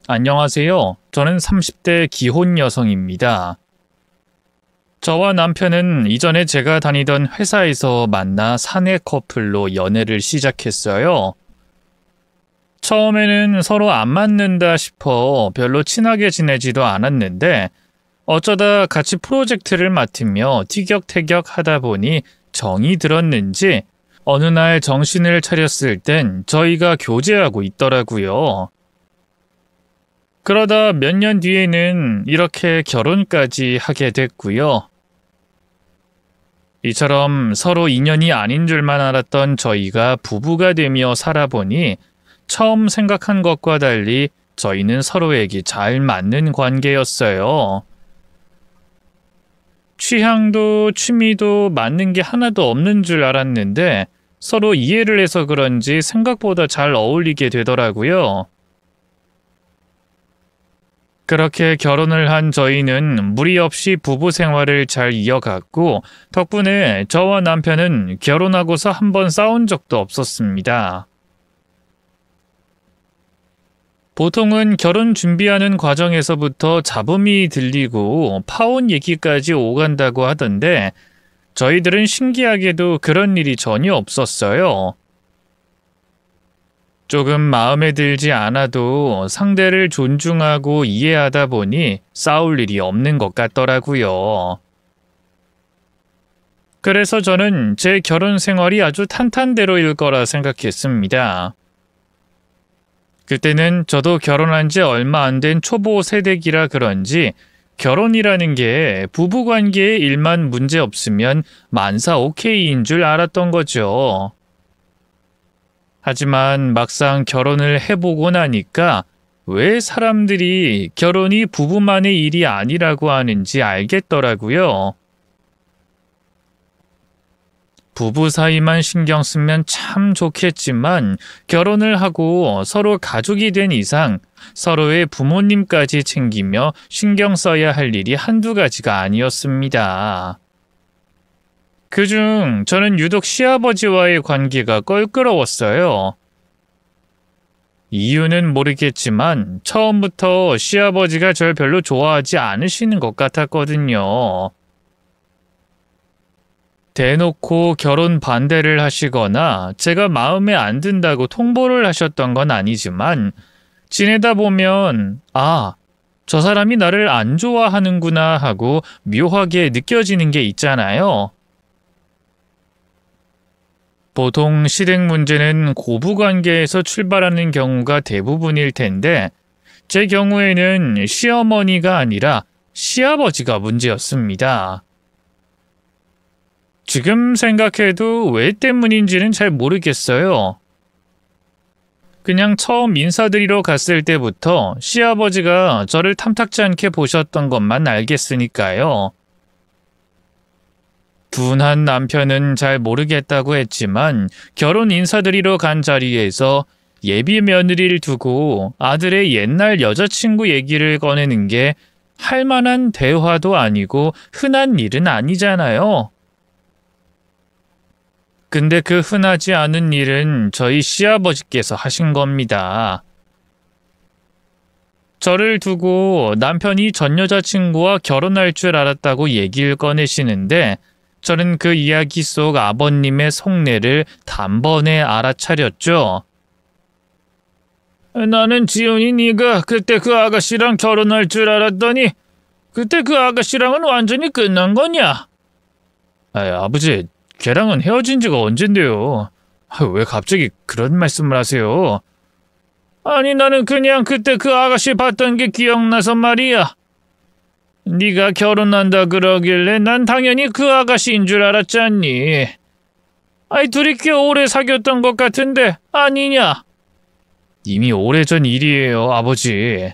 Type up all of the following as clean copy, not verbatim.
안녕하세요. 저는 30대 기혼 여성입니다. 저와 남편은 이전에 제가 다니던 회사에서 만나 사내 커플로 연애를 시작했어요. 처음에는 서로 안 맞는다 싶어 별로 친하게 지내지도 않았는데 어쩌다 같이 프로젝트를 맡으며 티격태격 하다 보니 정이 들었는지 어느 날 정신을 차렸을 땐 저희가 교제하고 있더라고요. 그러다 몇 년 뒤에는 이렇게 결혼까지 하게 됐고요. 이처럼 서로 인연이 아닌 줄만 알았던 저희가 부부가 되며 살아보니 처음 생각한 것과 달리 저희는 서로에게 잘 맞는 관계였어요. 취향도 취미도 맞는 게 하나도 없는 줄 알았는데 서로 이해를 해서 그런지 생각보다 잘 어울리게 되더라고요. 그렇게 결혼을 한 저희는 무리 없이 부부 생활을 잘 이어갔고 덕분에 저와 남편은 결혼하고서 한 번 싸운 적도 없었습니다. 보통은 결혼 준비하는 과정에서부터 잡음이 들리고 파혼 얘기까지 오간다고 하던데 저희들은 신기하게도 그런 일이 전혀 없었어요. 조금 마음에 들지 않아도 상대를 존중하고 이해하다 보니 싸울 일이 없는 것 같더라고요. 그래서 저는 제 결혼 생활이 아주 탄탄대로일 거라 생각했습니다. 그때는 저도 결혼한 지 얼마 안 된 초보 세대기라 그런지 결혼이라는 게 부부관계에 일만 문제 없으면 만사 오케이인 줄 알았던 거죠. 하지만 막상 결혼을 해보고 나니까 왜 사람들이 결혼이 부부만의 일이 아니라고 하는지 알겠더라고요. 부부 사이만 신경 쓰면 참 좋겠지만 결혼을 하고 서로 가족이 된 이상 서로의 부모님까지 챙기며 신경 써야 할 일이 한두 가지가 아니었습니다. 그중 저는 유독 시아버지와의 관계가 껄끄러웠어요. 이유는 모르겠지만 처음부터 시아버지가 절 별로 좋아하지 않으시는 것 같았거든요. 대놓고 결혼 반대를 하시거나 제가 마음에 안 든다고 통보를 하셨던 건 아니지만 지내다 보면 저 사람이 나를 안 좋아하는구나 하고 묘하게 느껴지는 게 있잖아요. 보통 시댁 문제는 고부관계에서 출발하는 경우가 대부분일 텐데 제 경우에는 시어머니가 아니라 시아버지가 문제였습니다. 지금 생각해도 왜 때문인지는 잘 모르겠어요. 그냥 처음 인사드리러 갔을 때부터 시아버지가 저를 탐탁지 않게 보셨던 것만 알겠으니까요. 둔한 남편은 잘 모르겠다고 했지만 결혼 인사드리러 간 자리에서 예비 며느리를 두고 아들의 옛날 여자친구 얘기를 꺼내는 게 할 만한 대화도 아니고 흔한 일은 아니잖아요. 근데 그 흔하지 않은 일은 저희 시아버지께서 하신 겁니다. 저를 두고 남편이 전 여자친구와 결혼할 줄 알았다고 얘기를 꺼내시는데 저는 그 이야기 속 아버님의 속내를 단번에 알아차렸죠. 나는 지훈이 네가 그때 그 아가씨랑 결혼할 줄 알았더니 그때 그 아가씨랑은 완전히 끝난 거냐? 아버지, 걔랑은 헤어진 지가 언젠데요. 왜 갑자기 그런 말씀을 하세요? 아니 나는 그냥 그때 그 아가씨 봤던 게 기억나서 말이야. 네가 결혼한다 그러길래 난 당연히 그 아가씨인 줄 알았잖니. 둘이 꽤 오래 사귀었던 것 같은데 아니냐? 이미 오래전 일이에요, 아버지.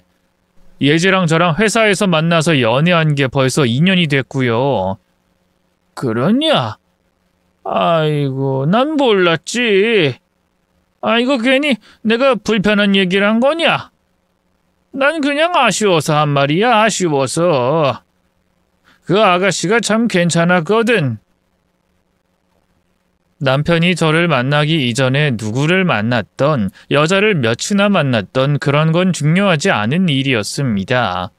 예지랑 저랑 회사에서 만나서 연애한 게 벌써 2년이 됐고요. 그러냐? 아이고, 난 몰랐지. 이거 괜히 내가 불편한 얘기를 한 거냐? 난 그냥 아쉬워서 한 말이야, 아쉬워서. 그 아가씨가 참 괜찮았거든. 남편이 저를 만나기 이전에 누구를 만났던, 여자를 몇이나 만났던 그런 건 중요하지 않은 일이었습니다.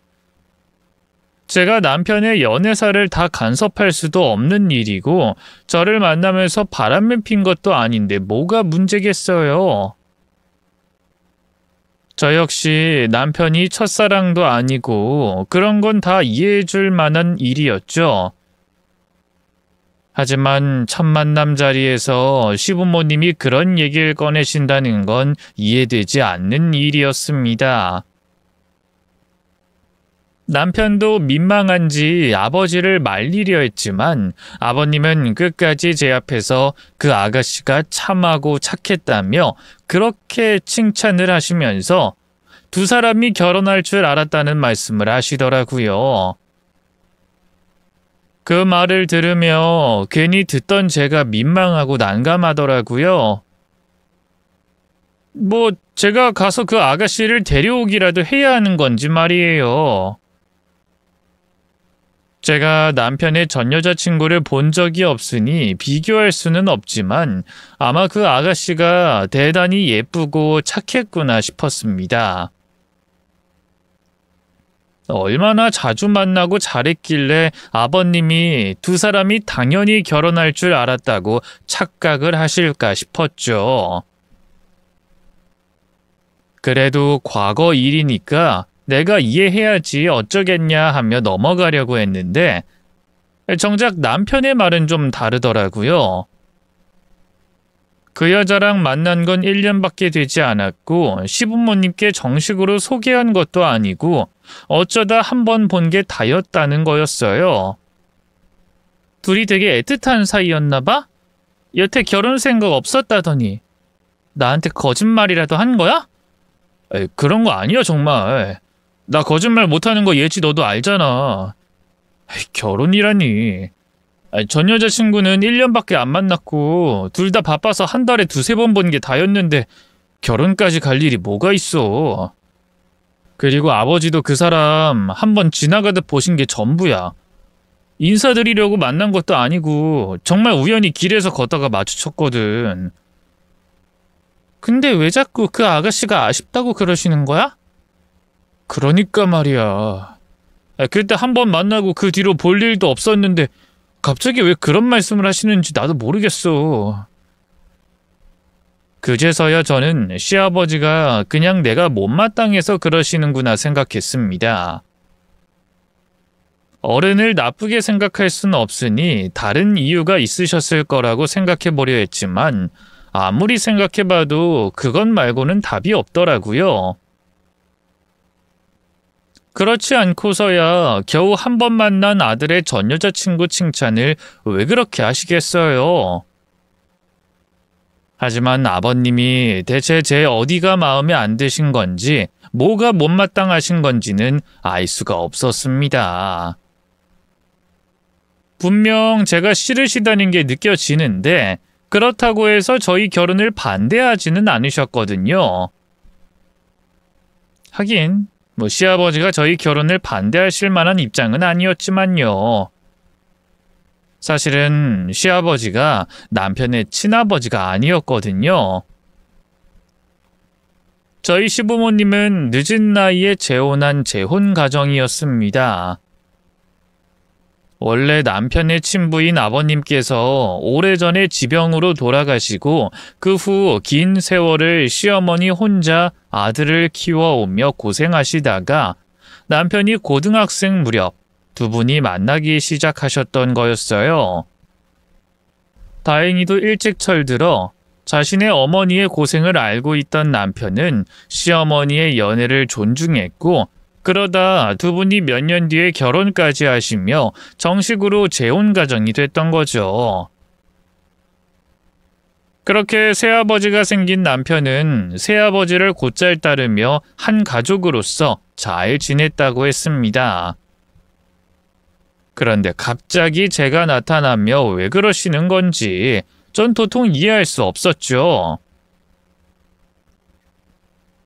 제가 남편의 연애사를 다 간섭할 수도 없는 일이고 저를 만나면서 바람을 핀 것도 아닌데 뭐가 문제겠어요. 저 역시 남편이 첫사랑도 아니고 그런 건 다 이해해 줄 만한 일이었죠. 하지만 첫 만남 자리에서 시부모님이 그런 얘기를 꺼내신다는 건 이해되지 않는 일이었습니다. 남편도 민망한지 아버지를 말리려 했지만 아버님은 끝까지 제 앞에서 그 아가씨가 참하고 착했다며 그렇게 칭찬을 하시면서 두 사람이 결혼할 줄 알았다는 말씀을 하시더라고요. 그 말을 들으며 괜히 듣던 제가 민망하고 난감하더라고요. 뭐 제가 가서 그 아가씨를 데려오기라도 해야 하는 건지 말이에요. 제가 남편의 전 여자친구를 본 적이 없으니 비교할 수는 없지만 아마 그 아가씨가 대단히 예쁘고 착했구나 싶었습니다. 얼마나 자주 만나고 잘했길래 아버님이 두 사람이 당연히 결혼할 줄 알았다고 착각을 하실까 싶었죠. 그래도 과거 일이니까 내가 이해해야지 어쩌겠냐 하며 넘어가려고 했는데 정작 남편의 말은 좀 다르더라고요. 그 여자랑 만난 건 1년밖에 되지 않았고 시부모님께 정식으로 소개한 것도 아니고 어쩌다 한 번 본 게 다였다는 거였어요. 둘이 되게 애틋한 사이였나 봐? 여태 결혼 생각 없었다더니 나한테 거짓말이라도 한 거야? 에이, 그런 거 아니야 정말. 나 거짓말 못하는 거 예지 너도 알잖아. 에이, 결혼이라니. 전 여자친구는 1년밖에 안 만났고 둘 다 바빠서 한 달에 2-3번 본 게 다였는데 결혼까지 갈 일이 뭐가 있어. 그리고 아버지도 그 사람 한 번 지나가듯 보신 게 전부야. 인사드리려고 만난 것도 아니고 정말 우연히 길에서 걷다가 마주쳤거든. 근데 왜 자꾸 그 아가씨가 아쉽다고 그러시는 거야? 그러니까 말이야. 그때 한 번 만나고 그 뒤로 볼 일도 없었는데 갑자기 왜 그런 말씀을 하시는지 나도 모르겠어. 그제서야 저는 시아버지가 그냥 내가 못마땅해서 그러시는구나 생각했습니다. 어른을 나쁘게 생각할 수는 없으니 다른 이유가 있으셨을 거라고 생각해보려 했지만 아무리 생각해봐도 그것 말고는 답이 없더라고요. 그렇지 않고서야 겨우 한 번 만난 아들의 전 여자친구 칭찬을 왜 그렇게 하시겠어요? 하지만 아버님이 대체 제 어디가 마음에 안 드신 건지 뭐가 못마땅하신 건지는 알 수가 없었습니다. 분명 제가 싫으시다는 게 느껴지는데 그렇다고 해서 저희 결혼을 반대하지는 않으셨거든요. 하긴 시아버지가 저희 결혼을 반대하실 만한 입장은 아니었지만요. 사실은 시아버지가 남편의 친아버지가 아니었거든요. 저희 시부모님은 늦은 나이에 재혼한 재혼 가정이었습니다. 원래 남편의 친부인 아버님께서 오래전에 지병으로 돌아가시고 그 후 긴 세월을 시어머니 혼자 아들을 키워오며 고생하시다가 남편이 고등학생 무렵 두 분이 만나기 시작하셨던 거였어요. 다행히도 일찍 철들어 자신의 어머니의 고생을 알고 있던 남편은 시어머니의 연애를 존중했고 그러다 두 분이 몇 년 뒤에 결혼까지 하시며 정식으로 재혼 가정이 됐던 거죠. 그렇게 새아버지가 생긴 남편은 새아버지를 곧잘 따르며 한 가족으로서 잘 지냈다고 했습니다. 그런데 갑자기 제가 나타나며 왜 그러시는 건지 전 도통 이해할 수 없었죠.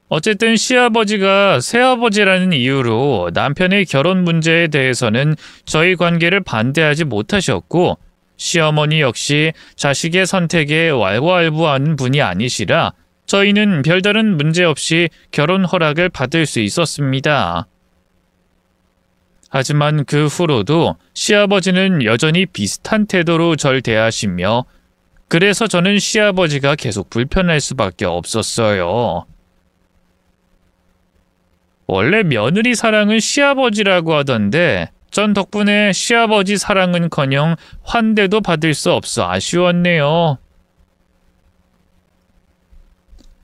어쨌든 시아버지가 새아버지라는 이유로 남편의 결혼 문제에 대해서는 저희 관계를 반대하지 못하셨고 시어머니 역시 자식의 선택에 왈가왈부하는 분이 아니시라 저희는 별다른 문제 없이 결혼 허락을 받을 수 있었습니다. 하지만 그 후로도 시아버지는 여전히 비슷한 태도로 절 대하시며 그래서 저는 시아버지가 계속 불편할 수밖에 없었어요. 원래 며느리 사랑은 시아버지라고 하던데 전 덕분에 시아버지 사랑은커녕 환대도 받을 수 없어 아쉬웠네요.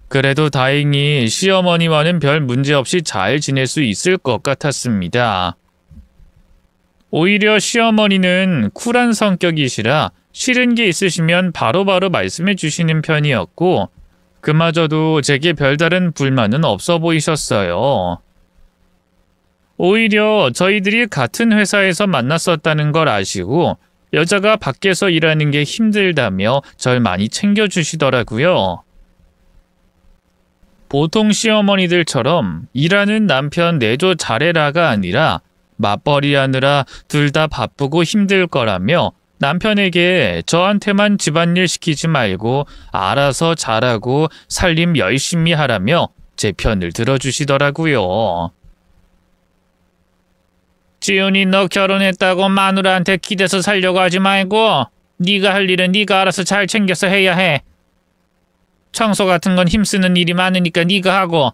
그래도 다행히 시어머니와는 별 문제 없이 잘 지낼 수 있을 것 같았습니다. 오히려 시어머니는 쿨한 성격이시라 싫은 게 있으시면 바로바로 말씀해 주시는 편이었고 그마저도 제게 별다른 불만은 없어 보이셨어요. 오히려 저희들이 같은 회사에서 만났었다는 걸 아시고 여자가 밖에서 일하는 게 힘들다며 절 많이 챙겨주시더라고요. 보통 시어머니들처럼 일하는 남편 내조 잘해라가 아니라 맞벌이 하느라 둘 다 바쁘고 힘들 거라며 남편에게 저한테만 집안일 시키지 말고 알아서 잘하고 살림 열심히 하라며 제 편을 들어주시더라고요. 지훈이 너 결혼했다고 마누라한테 기대서 살려고 하지 말고 네가 할 일은 네가 알아서 잘 챙겨서 해야 해. 청소 같은 건 힘쓰는 일이 많으니까 네가 하고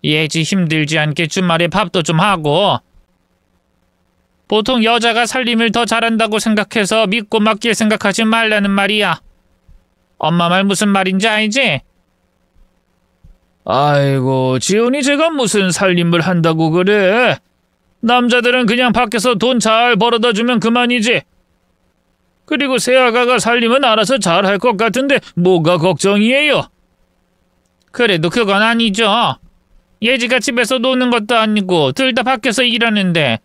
예지 힘들지 않게 주말에 밥도 좀 하고 보통 여자가 살림을 더 잘한다고 생각해서 믿고 맡길 생각하지 말라는 말이야. 엄마 말 무슨 말인지 알지? 아이고 지훈이 제가 무슨 살림을 한다고 그래. 남자들은 그냥 밖에서 돈 잘 벌어다 주면 그만이지. 그리고 새아가가 살림은 알아서 잘 할 것 같은데 뭐가 걱정이에요? 그래도 그건 아니죠. 예지가 집에서 노는 것도 아니고 둘 다 밖에서 일하는데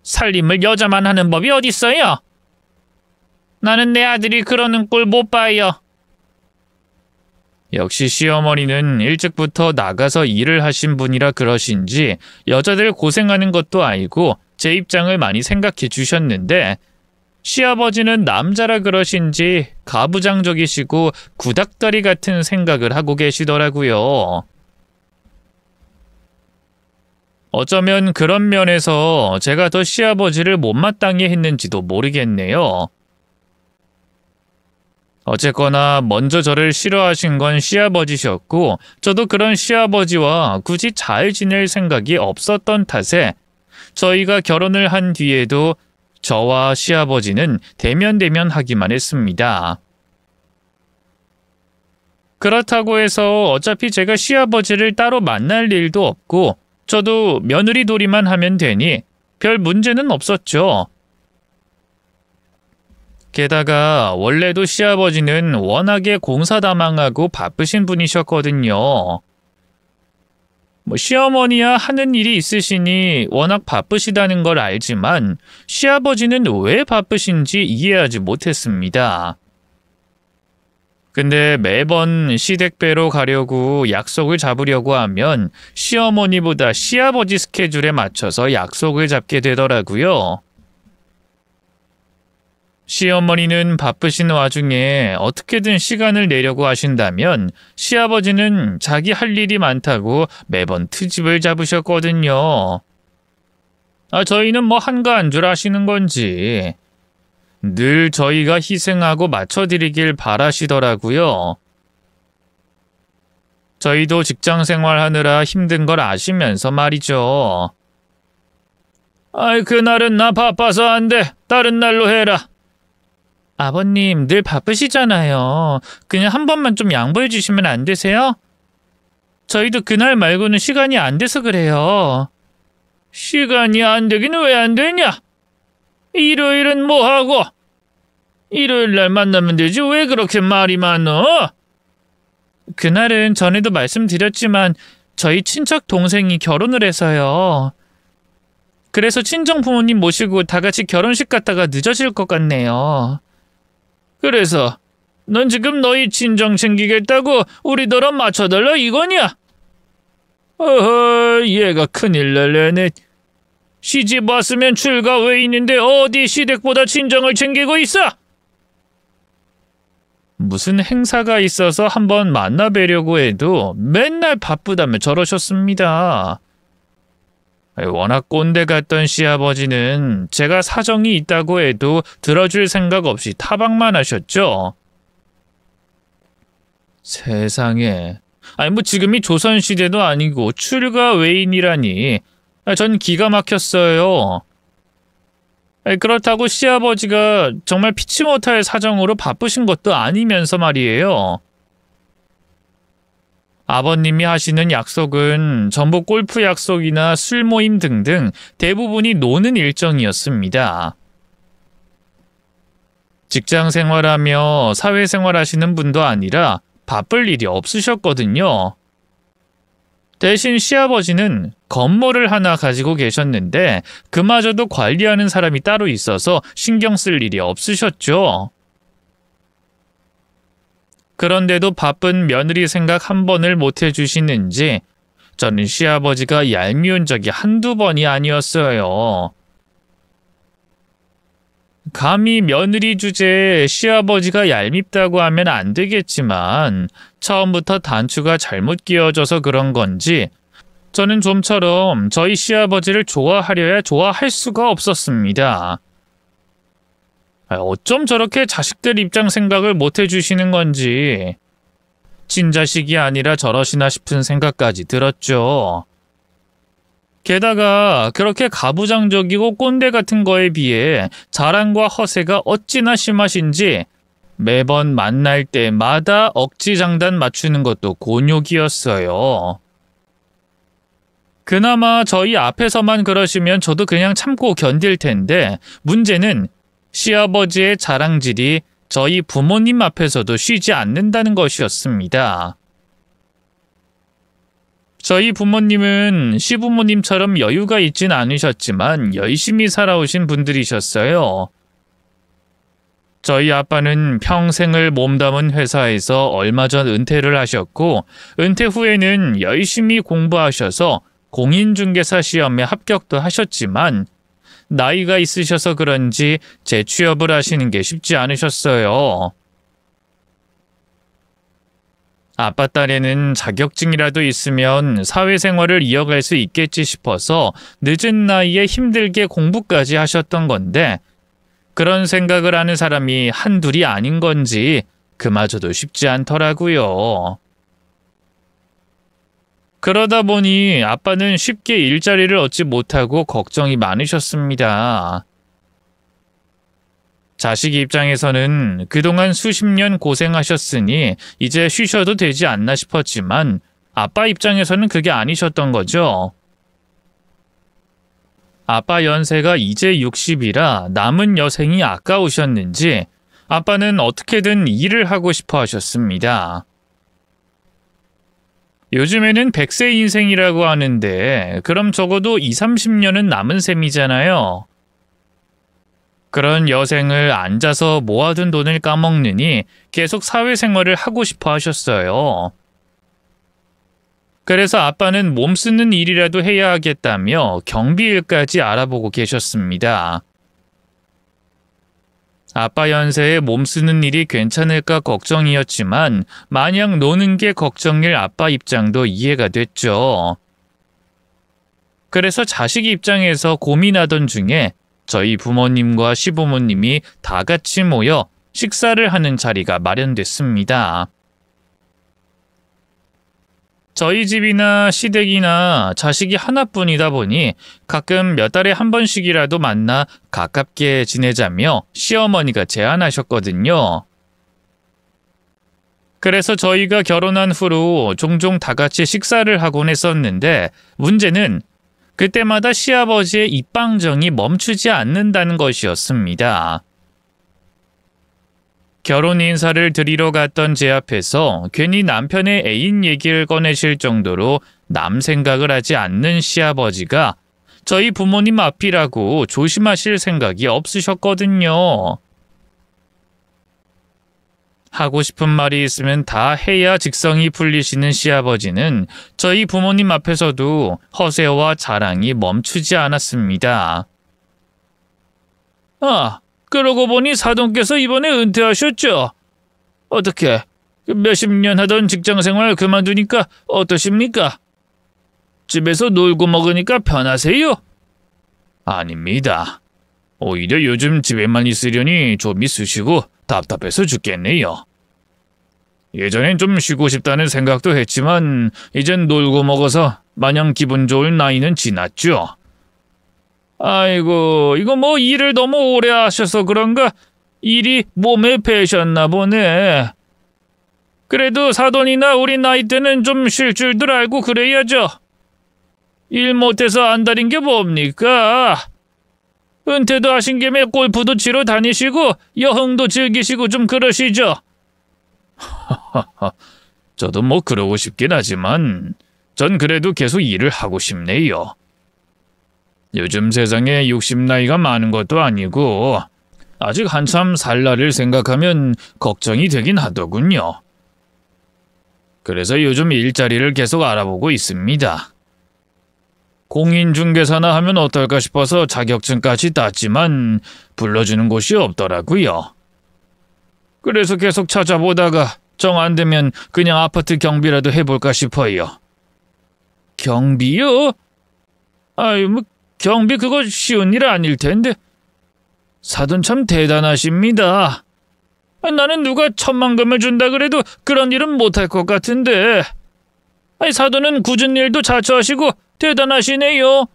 살림을 여자만 하는 법이 어딨어요? 나는 내 아들이 그러는 꼴 못 봐요. 역시 시어머니는 일찍부터 나가서 일을 하신 분이라 그러신지 여자들 고생하는 것도 알고 제 입장을 많이 생각해 주셨는데 시아버지는 남자라 그러신지 가부장적이시고 구닥다리 같은 생각을 하고 계시더라고요. 어쩌면 그런 면에서 제가 더 시아버지를 못마땅해 했는지도 모르겠네요. 어쨌거나 먼저 저를 싫어하신 건 시아버지셨고 저도 그런 시아버지와 굳이 잘 지낼 생각이 없었던 탓에 저희가 결혼을 한 뒤에도 저와 시아버지는 대면대면하기만 했습니다. 그렇다고 해서 어차피 제가 시아버지를 따로 만날 일도 없고 저도 며느리 놀이만 하면 되니 별 문제는 없었죠. 게다가 원래도 시아버지는 워낙에 공사다망하고 바쁘신 분이셨거든요. 시어머니야 하는 일이 있으시니 워낙 바쁘시다는 걸 알지만 시아버지는 왜 바쁘신지 이해하지 못했습니다. 근데 매번 시댁배로 가려고 약속을 잡으려고 하면 시어머니보다 시아버지 스케줄에 맞춰서 약속을 잡게 되더라고요. 시어머니는 바쁘신 와중에 어떻게든 시간을 내려고 하신다면 시아버지는 자기 할 일이 많다고 매번 트집을 잡으셨거든요. 저희는 뭐 한가한 줄 아시는 건지 늘 저희가 희생하고 맞춰드리길 바라시더라고요. 저희도 직장 생활하느라 힘든 걸 아시면서 말이죠. 그날은 나 바빠서 안 돼. 다른 날로 해라. 아버님 늘 바쁘시잖아요. 그냥 한 번만 좀 양보해 주시면 안 되세요? 저희도 그날 말고는 시간이 안 돼서 그래요. 시간이 안 되긴 왜 안 되냐? 일요일은 뭐 하고? 일요일 날 만나면 되지 왜 그렇게 말이 많어? 그날은 전에도 말씀드렸지만 저희 친척 동생이 결혼을 해서요. 그래서 친정 부모님 모시고 다 같이 결혼식 갔다가 늦어질 것 같네요. 그래서 넌 지금 너희 친정 챙기겠다고 우리더러 맞춰달라 이거냐? 어허 얘가 큰일 날래네. 시집 왔으면 출가 외인인데 어디 시댁보다 친정을 챙기고 있어? 무슨 행사가 있어서 한번 만나뵈려고 해도 맨날 바쁘다며 저러셨습니다. 워낙 꼰대 같던 시아버지는 제가 사정이 있다고 해도 들어줄 생각 없이 타박만 하셨죠. 세상에. 지금이 조선시대도 아니고 출가 외인이라니. 전 기가 막혔어요. 그렇다고 시아버지가 정말 피치 못할 사정으로 바쁘신 것도 아니면서 말이에요. 아버님이 하시는 약속은 전부 골프 약속이나 술 모임 등등 대부분이 노는 일정이었습니다. 직장 생활하며 사회생활 하시는 분도 아니라 바쁠 일이 없으셨거든요. 대신 시아버지는 건물을 하나 가지고 계셨는데 그마저도 관리하는 사람이 따로 있어서 신경 쓸 일이 없으셨죠. 그런데도 바쁜 며느리 생각 한 번을 못 해주시는지 저는 시아버지가 얄미운 적이 한두 번이 아니었어요. 감히 며느리 주제에 시아버지가 얄밉다고 하면 안 되겠지만 처음부터 단추가 잘못 끼워져서 그런 건지 저는 좀처럼 저희 시아버지를 좋아하려야 좋아할 수가 없었습니다. 어쩜 저렇게 자식들 입장 생각을 못 해주시는 건지 친자식이 아니라 저러시나 싶은 생각까지 들었죠. 게다가 그렇게 가부장적이고 꼰대 같은 거에 비해 자랑과 허세가 어찌나 심하신지 매번 만날 때마다 억지 장단 맞추는 것도 곤욕이었어요. 그나마 저희 앞에서만 그러시면 저도 그냥 참고 견딜 텐데 문제는 시아버지의 자랑질이 저희 부모님 앞에서도 쉬지 않는다는 것이었습니다. 저희 부모님은 시부모님처럼 여유가 있진 않으셨지만 열심히 살아오신 분들이셨어요. 저희 아빠는 평생을 몸담은 회사에서 얼마 전 은퇴를 하셨고 은퇴 후에는 열심히 공부하셔서 공인중개사 시험에 합격도 하셨지만 나이가 있으셔서 그런지 재취업을 하시는 게 쉽지 않으셨어요. 아빠 딸에는 자격증이라도 있으면 사회생활을 이어갈 수 있겠지 싶어서 늦은 나이에 힘들게 공부까지 하셨던 건데 그런 생각을 하는 사람이 한둘이 아닌 건지 그마저도 쉽지 않더라고요. 그러다 보니 아빠는 쉽게 일자리를 얻지 못하고 걱정이 많으셨습니다. 자식 입장에서는 그동안 수십 년 고생하셨으니 이제 쉬셔도 되지 않나 싶었지만 아빠 입장에서는 그게 아니셨던 거죠. 아빠 연세가 이제 60이라 남은 여생이 아까우셨는지 아빠는 어떻게든 일을 하고 싶어 하셨습니다. 요즘에는 100세 인생이라고 하는데 그럼 적어도 20, 30년은 남은 셈이잖아요. 그런 여생을 앉아서 모아둔 돈을 까먹느니 계속 사회생활을 하고 싶어 하셨어요. 그래서 아빠는 몸 쓰는 일이라도 해야 하겠다며 경비일까지 알아보고 계셨습니다. 아빠 연세에 몸 쓰는 일이 괜찮을까 걱정이었지만 마냥 노는 게 걱정일 아빠 입장도 이해가 됐죠. 그래서 자식 입장에서 고민하던 중에 저희 부모님과 시부모님이 다 같이 모여 식사를 하는 자리가 마련됐습니다. 저희 집이나 시댁이나 자식이 하나뿐이다 보니 가끔 몇 달에 한 번씩이라도 만나 가깝게 지내자며 시어머니가 제안하셨거든요. 그래서 저희가 결혼한 후로 종종 다 같이 식사를 하곤 했었는데 문제는 그때마다 시아버지의 입방정이 멈추지 않는다는 것이었습니다. 결혼 인사를 드리러 갔던 제 앞에서 괜히 남편의 애인 얘기를 꺼내실 정도로 남 생각을 하지 않는 시아버지가 저희 부모님 앞이라고 조심하실 생각이 없으셨거든요. 하고 싶은 말이 있으면 다 해야 직성이 풀리시는 시아버지는 저희 부모님 앞에서도 허세와 자랑이 멈추지 않았습니다. 아, 그러고 보니 사돈께서 이번에 은퇴하셨죠? 어떻게 몇십 년 하던 직장생활 그만두니까 어떠십니까? 집에서 놀고 먹으니까 편하세요? 아닙니다. 오히려 요즘 집에만 있으려니 좀이 쑤시고 답답해서 죽겠네요. 예전엔 좀 쉬고 싶다는 생각도 했지만 이젠 놀고 먹어서 마냥 기분 좋을 나이는 지났죠. 아이고, 이거 뭐 일을 너무 오래 하셔서 그런가 일이 몸에 배셨나 보네. 그래도 사돈이나 우리 나이 때는 좀 쉴 줄들 알고 그래야죠. 일 못해서 안달인 게 뭡니까? 은퇴도 하신 김에 골프도 치러 다니시고 여흥도 즐기시고 좀 그러시죠. 저도 뭐 그러고 싶긴 하지만 전 그래도 계속 일을 하고 싶네요. 요즘 세상에 60 나이가 많은 것도 아니고 아직 한참 살 날을 생각하면 걱정이 되긴 하더군요. 그래서 요즘 일자리를 계속 알아보고 있습니다. 공인중개사나 하면 어떨까 싶어서 자격증까지 땄지만 불러주는 곳이 없더라고요. 그래서 계속 찾아보다가 정 안 되면 그냥 아파트 경비라도 해볼까 싶어요. 경비요? 아유, 뭐 경비 그거 쉬운 일 아닐 텐데. 사돈 참 대단하십니다. 나는 누가 1,000만금을 준다 그래도 그런 일은 못할 것 같은데. 사돈은 굳은 일도 자처하시고 대단하시네요.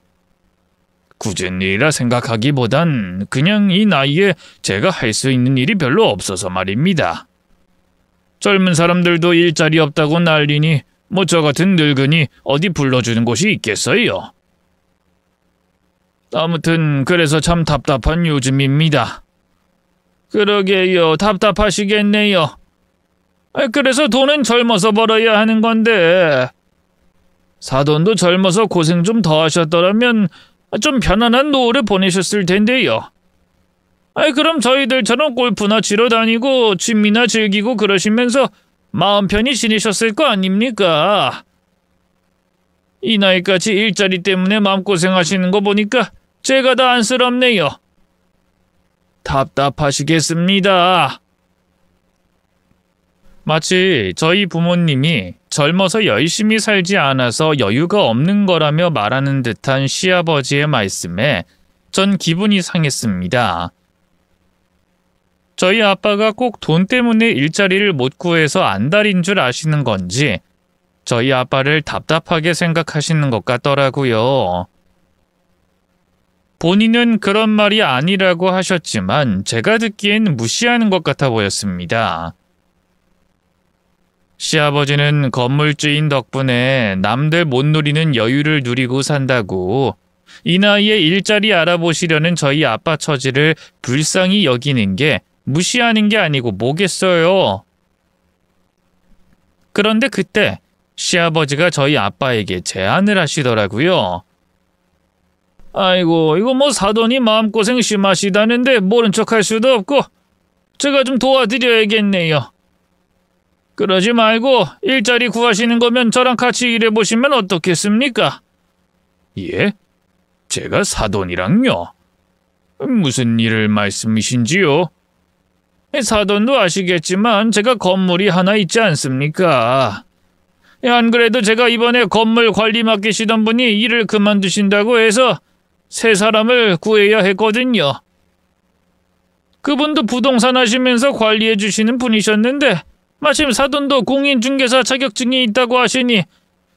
굳은 일이라 생각하기보단 그냥 이 나이에 제가 할 수 있는 일이 별로 없어서 말입니다. 젊은 사람들도 일자리 없다고 난리니 뭐 저 같은 늙은이 어디 불러주는 곳이 있겠어요. 아무튼 그래서 참 답답한 요즘입니다. 그러게요, 답답하시겠네요. 그래서 돈은 젊어서 벌어야 하는 건데 사돈도 젊어서 고생 좀 더 하셨더라면 좀 편안한 노후를 보내셨을 텐데요. 그럼 저희들처럼 골프나 치러 다니고 취미나 즐기고 그러시면서 마음 편히 지내셨을 거 아닙니까? 이 나이까지 일자리 때문에 마음고생하시는 거 보니까 제가 다 안쓰럽네요. 답답하시겠습니다. 마치 저희 부모님이 젊어서 열심히 살지 않아서 여유가 없는 거라며 말하는 듯한 시아버지의 말씀에 전 기분이 상했습니다. 저희 아빠가 꼭 돈 때문에 일자리를 못 구해서 안달인 줄 아시는 건지 저희 아빠를 답답하게 생각하시는 것 같더라고요. 본인은 그런 말이 아니라고 하셨지만 제가 듣기엔 무시하는 것 같아 보였습니다. 시아버지는 건물주인 덕분에 남들 못 누리는 여유를 누리고 산다고 이 나이에 일자리 알아보시려는 저희 아빠 처지를 불쌍히 여기는 게 무시하는 게 아니고 뭐겠어요. 그런데 그때 시아버지가 저희 아빠에게 제안을 하시더라고요. 아이고, 이거 뭐 사돈이 마음고생 심하시다는데 모른 척할 수도 없고 제가 좀 도와드려야겠네요. 그러지 말고 일자리 구하시는 거면 저랑 같이 일해보시면 어떻겠습니까? 예? 제가 사돈이랑요? 무슨 일을 말씀이신지요? 사돈도 아시겠지만 제가 건물이 하나 있지 않습니까? 안 그래도 제가 이번에 건물 관리 맡기시던 분이 일을 그만두신다고 해서 새 사람을 구해야 했거든요. 그분도 부동산 하시면서 관리해 주시는 분이셨는데 마침 사돈도 공인중개사 자격증이 있다고 하시니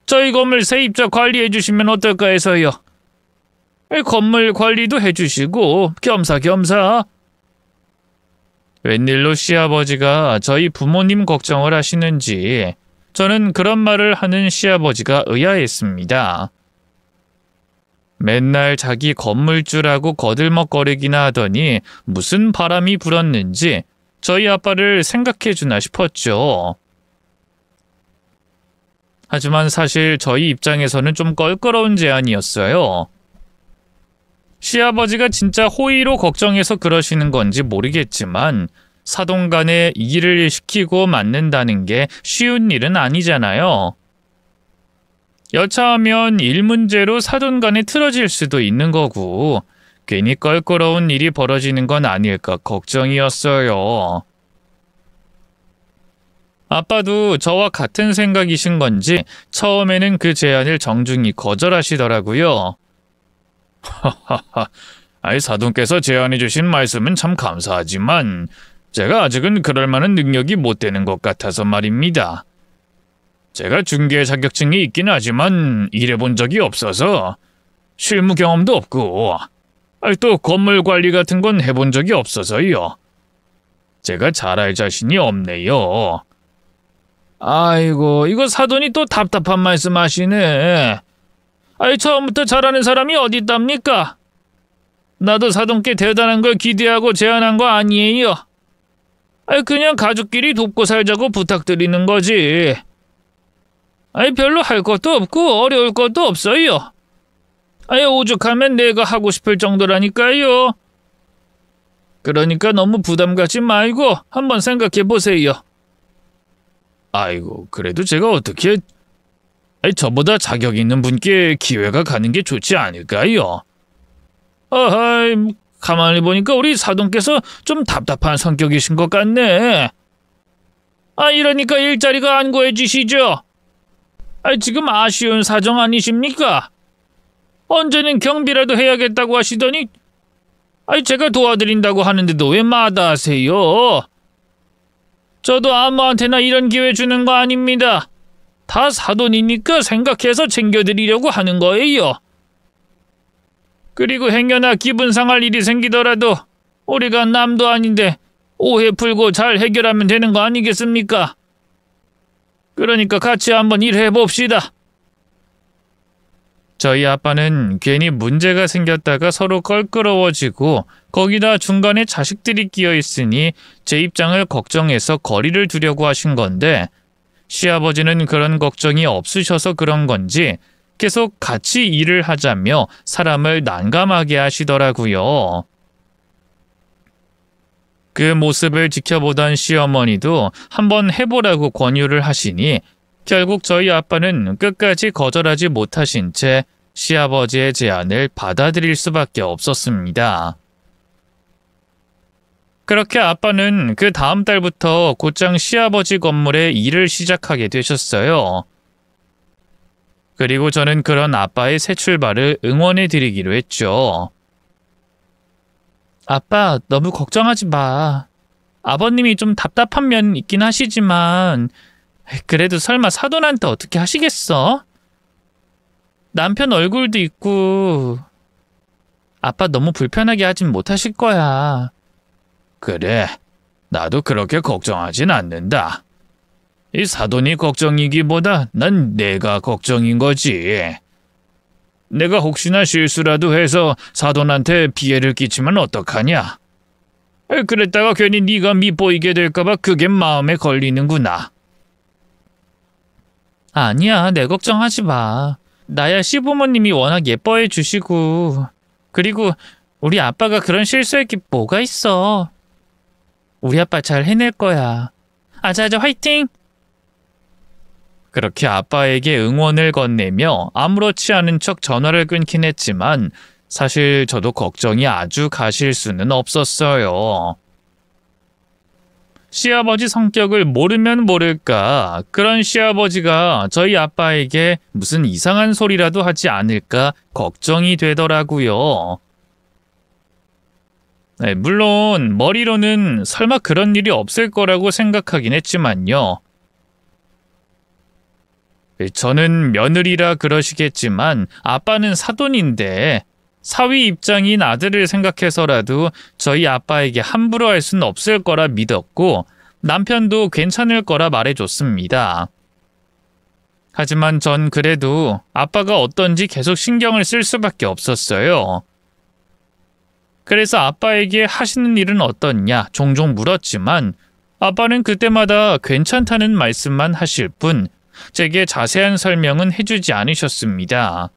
저희 건물 세입자 관리해 주시면 어떨까 해서요. 건물 관리도 해주시고 겸사겸사. 웬일로 시아버지가 저희 부모님 걱정을 하시는지 저는 그런 말을 하는 시아버지가 의아했습니다. 맨날 자기 건물주라고 거들먹거리기나 하더니 무슨 바람이 불었는지 저희 아빠를 생각해주나 싶었죠. 하지만 사실 저희 입장에서는 좀 껄끄러운 제안이었어요. 시아버지가 진짜 호의로 걱정해서 그러시는 건지 모르겠지만 사돈 간에 일을 시키고 맡는다는 게 쉬운 일은 아니잖아요. 여차하면 일 문제로 사돈 간에 틀어질 수도 있는 거고 괜히 껄끄러운 일이 벌어지는 건 아닐까 걱정이었어요. 아빠도 저와 같은 생각이신 건지 처음에는 그 제안을 정중히 거절하시더라고요. 하하하, 아이 사돈께서 제안해 주신 말씀은 참 감사하지만 제가 아직은 그럴 만한 능력이 못 되는 것 같아서 말입니다. 제가 중개 자격증이 있긴 하지만 일해본 적이 없어서 실무 경험도 없고 또 건물 관리 같은 건 해본 적이 없어서요. 제가 잘할 자신이 없네요. 아이고, 이거 사돈이 또 답답한 말씀 하시네. 처음부터 잘하는 사람이 어디 있답니까? 나도 사돈께 대단한 걸 기대하고 제안한 거 아니에요. 그냥 가족끼리 돕고 살자고 부탁드리는 거지. 별로 할 것도 없고 어려울 것도 없어요. 오죽하면 내가 하고 싶을 정도라니까요. 그러니까 너무 부담 갖지 말고 한번 생각해 보세요. 아이고, 그래도 제가 어떻게... 저보다 자격 있는 분께 기회가 가는 게 좋지 않을까요? 가만히 보니까 우리 사돈께서 좀 답답한 성격이신 것 같네. 이러니까 일자리가 안 구해지시죠? 지금 아쉬운 사정 아니십니까? 언제는 경비라도 해야겠다고 하시더니 제가 도와드린다고 하는데도 왜 마다하세요? 저도 아무한테나 이런 기회 주는 거 아닙니다. 다 사돈이니까 생각해서 챙겨드리려고 하는 거예요. 그리고 행여나 기분 상할 일이 생기더라도 우리가 남도 아닌데 오해 풀고 잘 해결하면 되는 거 아니겠습니까? 그러니까 같이 한번 일해봅시다. 저희 아빠는 괜히 문제가 생겼다가 서로 껄끄러워지고 거기다 중간에 자식들이 끼어 있으니 제 입장을 걱정해서 거리를 두려고 하신 건데 시아버지는 그런 걱정이 없으셔서 그런 건지 계속 같이 일을 하자며 사람을 난감하게 하시더라고요. 그 모습을 지켜보던 시어머니도 한번 해보라고 권유를 하시니 결국 저희 아빠는 끝까지 거절하지 못하신 채 시아버지의 제안을 받아들일 수밖에 없었습니다. 그렇게 아빠는 그 다음 달부터 곧장 시아버지 건물에 일을 시작하게 되셨어요. 그리고 저는 그런 아빠의 새 출발을 응원해 드리기로 했죠. 아빠, 너무 걱정하지 마. 아버님이 좀 답답한 면 있긴 하시지만 그래도 설마 사돈한테 어떻게 하시겠어? 남편 얼굴도 있고 아빠 너무 불편하게 하진 못하실 거야. 그래, 나도 그렇게 걱정하진 않는다. 이 사돈이 걱정이기보다 난 내가 걱정인 거지. 내가 혹시나 실수라도 해서 사돈한테 피해를 끼치면 어떡하냐? 그랬다가 괜히 네가 밉보이게 될까봐 그게 마음에 걸리는구나. 아니야, 내 걱정하지 마. 나야 시부모님이 워낙 예뻐해 주시고 그리고 우리 아빠가 그런 실수할 게 뭐가 있어. 우리 아빠 잘 해낼 거야. 아자아자 화이팅! 그렇게 아빠에게 응원을 건네며 아무렇지 않은 척 전화를 끊긴 했지만 사실 저도 걱정이 아주 가실 수는 없었어요. 시아버지 성격을 모르면 모를까 그런 시아버지가 저희 아빠에게 무슨 이상한 소리라도 하지 않을까 걱정이 되더라고요. 네, 물론 머리로는 설마 그런 일이 없을 거라고 생각하긴 했지만요. 저는 며느리라 그러시겠지만 아빠는 사돈인데 사위 입장인 아들을 생각해서라도 저희 아빠에게 함부로 할 수는 없을 거라 믿었고 남편도 괜찮을 거라 말해줬습니다. 하지만 전 그래도 아빠가 어떤지 계속 신경을 쓸 수밖에 없었어요. 그래서 아빠에게 하시는 일은 어떻냐 종종 물었지만 아빠는 그때마다 괜찮다는 말씀만 하실 뿐 제게 자세한 설명은 해주지 않으셨습니다.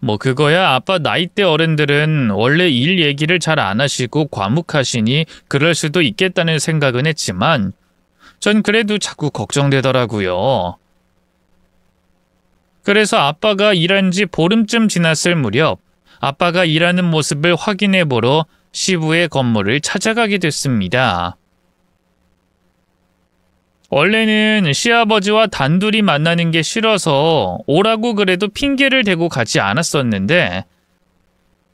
뭐 그거야 아빠 나이대 어른들은 원래 일 얘기를 잘 안 하시고 과묵하시니 그럴 수도 있겠다는 생각은 했지만 전 그래도 자꾸 걱정되더라고요. 그래서 아빠가 일한 지 보름쯤 지났을 무렵 아빠가 일하는 모습을 확인해 보러 시부의 건물을 찾아가게 됐습니다. 원래는 시아버지와 단둘이 만나는 게 싫어서 오라고 그래도 핑계를 대고 가지 않았었는데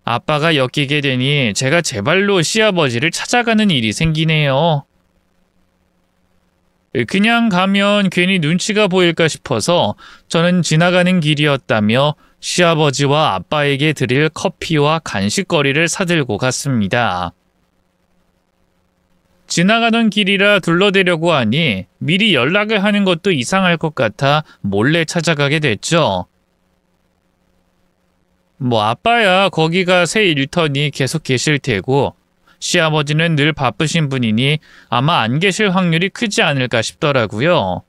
아빠가 엮이게 되니 제가 제 발로 시아버지를 찾아가는 일이 생기네요. 그냥 가면 괜히 눈치가 보일까 싶어서 저는 지나가는 길이었다며 시아버지와 아빠에게 드릴 커피와 간식거리를 사들고 갔습니다. 지나가던 길이라 둘러대려고 하니 미리 연락을 하는 것도 이상할 것 같아 몰래 찾아가게 됐죠. 뭐 아빠야 거기가 새 일터니 계속 계실 테고 시아버지는 늘 바쁘신 분이니 아마 안 계실 확률이 크지 않을까 싶더라고요.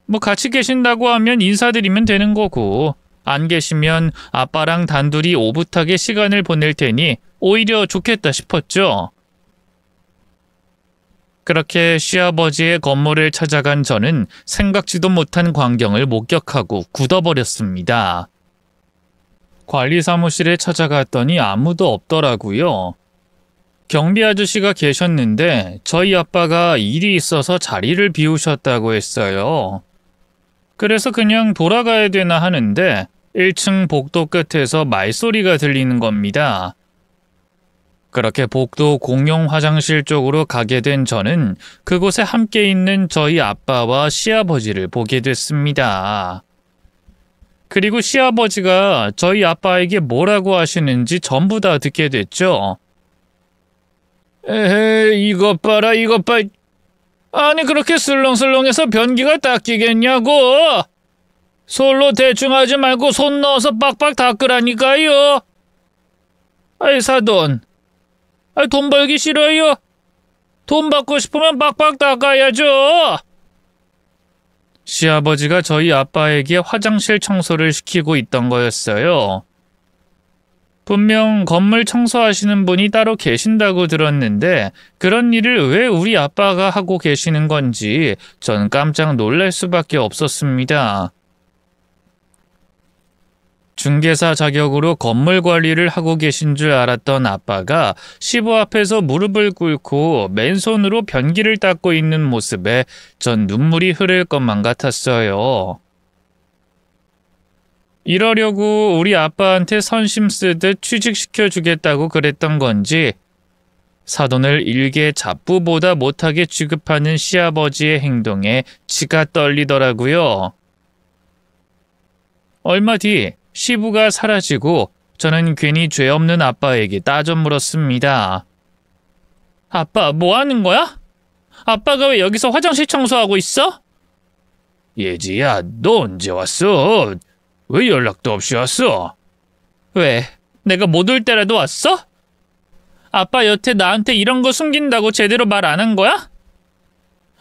뭐 같이 계신다고 하면 인사드리면 되는 거고 안 계시면 아빠랑 단둘이 오붓하게 시간을 보낼 테니 오히려 좋겠다 싶었죠. 그렇게 시아버지의 건물을 찾아간 저는 생각지도 못한 광경을 목격하고 굳어버렸습니다. 관리 사무실에 찾아갔더니 아무도 없더라고요. 경비 아저씨가 계셨는데 저희 아빠가 일이 있어서 자리를 비우셨다고 했어요. 그래서 그냥 돌아가야 되나 하는데 1층 복도 끝에서 말소리가 들리는 겁니다. 그렇게 복도 공용 화장실 쪽으로 가게 된 저는 그곳에 함께 있는 저희 아빠와 시아버지를 보게 됐습니다. 그리고 시아버지가 저희 아빠에게 뭐라고 하시는지 전부 다 듣게 됐죠. 에헤, 이것 봐라, 이것 봐. 아니, 그렇게 슬렁슬렁해서 변기가 닦이겠냐고. 솔로 대충 하지 말고 손 넣어서 빡빡 닦으라니까요. 아이, 사돈. 돈 벌기 싫어요. 돈 받고 싶으면 빡빡 닦아야죠. 시아버지가 저희 아빠에게 화장실 청소를 시키고 있던 거였어요. 분명 건물 청소하시는 분이 따로 계신다고 들었는데 그런 일을 왜 우리 아빠가 하고 계시는 건지 전 깜짝 놀랄 수밖에 없었습니다. 중개사 자격으로 건물 관리를 하고 계신 줄 알았던 아빠가 시부 앞에서 무릎을 꿇고 맨손으로 변기를 닦고 있는 모습에 전 눈물이 흐를 것만 같았어요. 이러려고 우리 아빠한테 선심 쓰듯 취직시켜 주겠다고 그랬던 건지 사돈을 일개 잡부보다 못하게 취급하는 시아버지의 행동에 치가 떨리더라고요. 얼마 뒤 시부가 사라지고 저는 괜히 죄 없는 아빠에게 따져 물었습니다. 아빠, 뭐 하는 거야? 아빠가 왜 여기서 화장실 청소하고 있어? 예지야, 너 언제 왔어? 왜 연락도 없이 왔어? 왜? 내가 못 올 때라도 왔어? 아빠 여태 나한테 이런 거 숨긴다고 제대로 말 안 한 거야?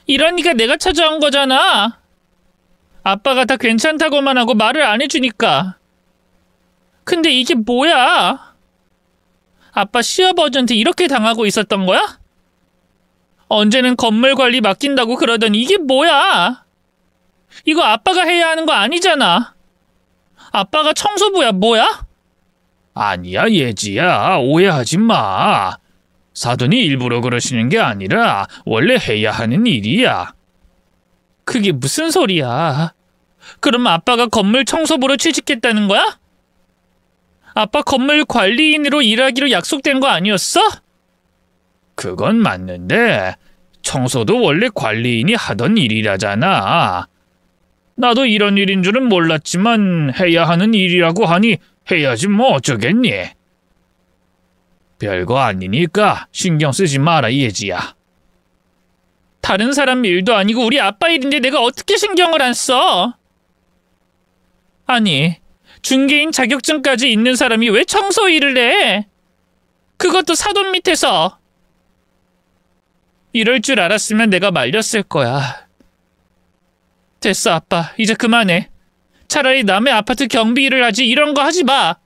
이러니까 내가 찾아온 거잖아. 아빠가 다 괜찮다고만 하고 말을 안 해주니까. 근데 이게 뭐야? 아빠 시아버지한테 이렇게 당하고 있었던 거야? 언제는 건물 관리 맡긴다고 그러더니 이게 뭐야? 이거 아빠가 해야 하는 거 아니잖아. 아빠가 청소부야 뭐야? 아니야, 예지야. 오해하지 마. 사돈이 일부러 그러시는 게 아니라 원래 해야 하는 일이야. 그게 무슨 소리야? 그럼 아빠가 건물 청소부로 취직했다는 거야? 아빠 건물 관리인으로 일하기로 약속된 거 아니었어? 그건 맞는데 청소도 원래 관리인이 하던 일이라잖아. 나도 이런 일인 줄은 몰랐지만 해야 하는 일이라고 하니 해야지 뭐 어쩌겠니. 별거 아니니까 신경 쓰지 마라, 예지야. 다른 사람 일도 아니고 우리 아빠 일인데 내가 어떻게 신경을 안 써? 아니, 중개인 자격증까지 있는 사람이 왜 청소 일을 해? 그것도 사돈 밑에서. 이럴 줄 알았으면 내가 말렸을 거야. 됐어, 아빠. 이제 그만해. 차라리 남의 아파트 경비 일을 하지 이런 거 하지 마.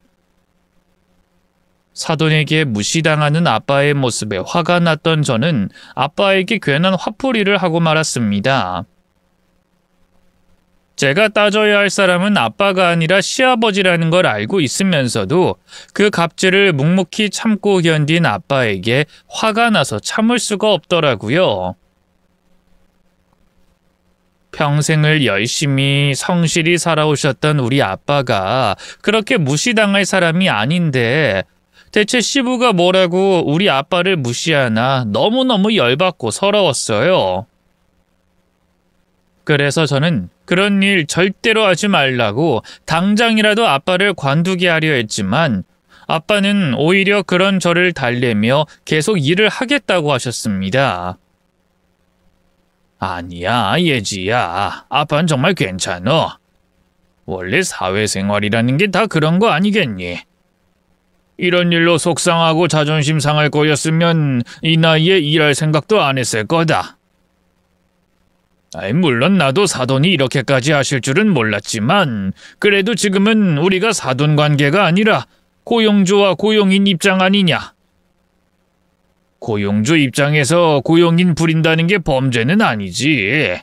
사돈에게 무시당하는 아빠의 모습에 화가 났던 저는 아빠에게 괜한 화풀이를 하고 말았습니다. 제가 따져야 할 사람은 아빠가 아니라 시아버지라는 걸 알고 있으면서도 그 갑질을 묵묵히 참고 견딘 아빠에게 화가 나서 참을 수가 없더라고요. 평생을 열심히 성실히 살아오셨던 우리 아빠가 그렇게 무시당할 사람이 아닌데 대체 시부가 뭐라고 우리 아빠를 무시하나 너무너무 열받고 서러웠어요. 그래서 저는 그런 일 절대로 하지 말라고 당장이라도 아빠를 관두게 하려 했지만 아빠는 오히려 그런 저를 달래며 계속 일을 하겠다고 하셨습니다. 아니야, 예지야. 아빠는 정말 괜찮어. 원래 사회생활이라는 게 다 그런 거 아니겠니? 이런 일로 속상하고 자존심 상할 거였으면 이 나이에 일할 생각도 안 했을 거다. 물론 나도 사돈이 이렇게까지 하실 줄은 몰랐지만 그래도 지금은 우리가 사돈 관계가 아니라 고용주와 고용인 입장 아니냐. 고용주 입장에서 고용인 부린다는 게 범죄는 아니지.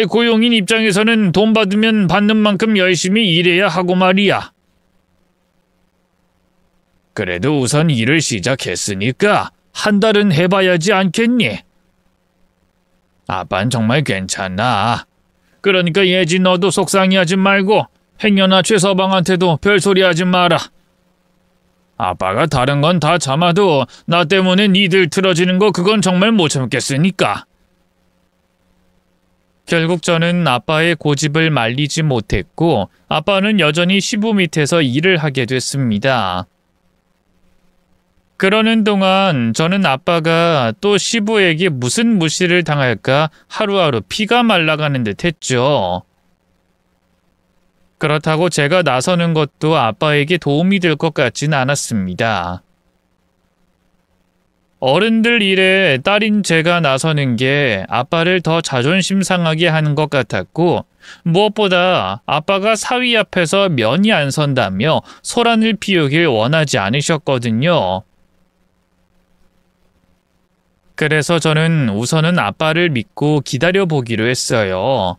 고용인 입장에서는 돈 받으면 받는 만큼 열심히 일해야 하고 말이야. 그래도 우선 일을 시작했으니까 한 달은 해봐야지 않겠니? 아빤 정말 괜찮아. 그러니까 예지 너도 속상해하지 말고 행여나 최서방한테도 별소리 하지 마라. 아빠가 다른 건 다 참아도 나 때문에 니들 틀어지는 거 그건 정말 못 참겠으니까. 결국 저는 아빠의 고집을 말리지 못했고 아빠는 여전히 시부 밑에서 일을 하게 됐습니다. 그러는 동안 저는 아빠가 또 시부에게 무슨 무시를 당할까 하루하루 피가 말라가는 듯 했죠. 그렇다고 제가 나서는 것도 아빠에게 도움이 될 것 같진 않았습니다. 어른들 일에 딸인 제가 나서는 게 아빠를 더 자존심 상하게 하는 것 같았고 무엇보다 아빠가 사위 앞에서 면이 안 선다며 소란을 피우길 원하지 않으셨거든요. 그래서 저는 우선은 아빠를 믿고 기다려보기로 했어요.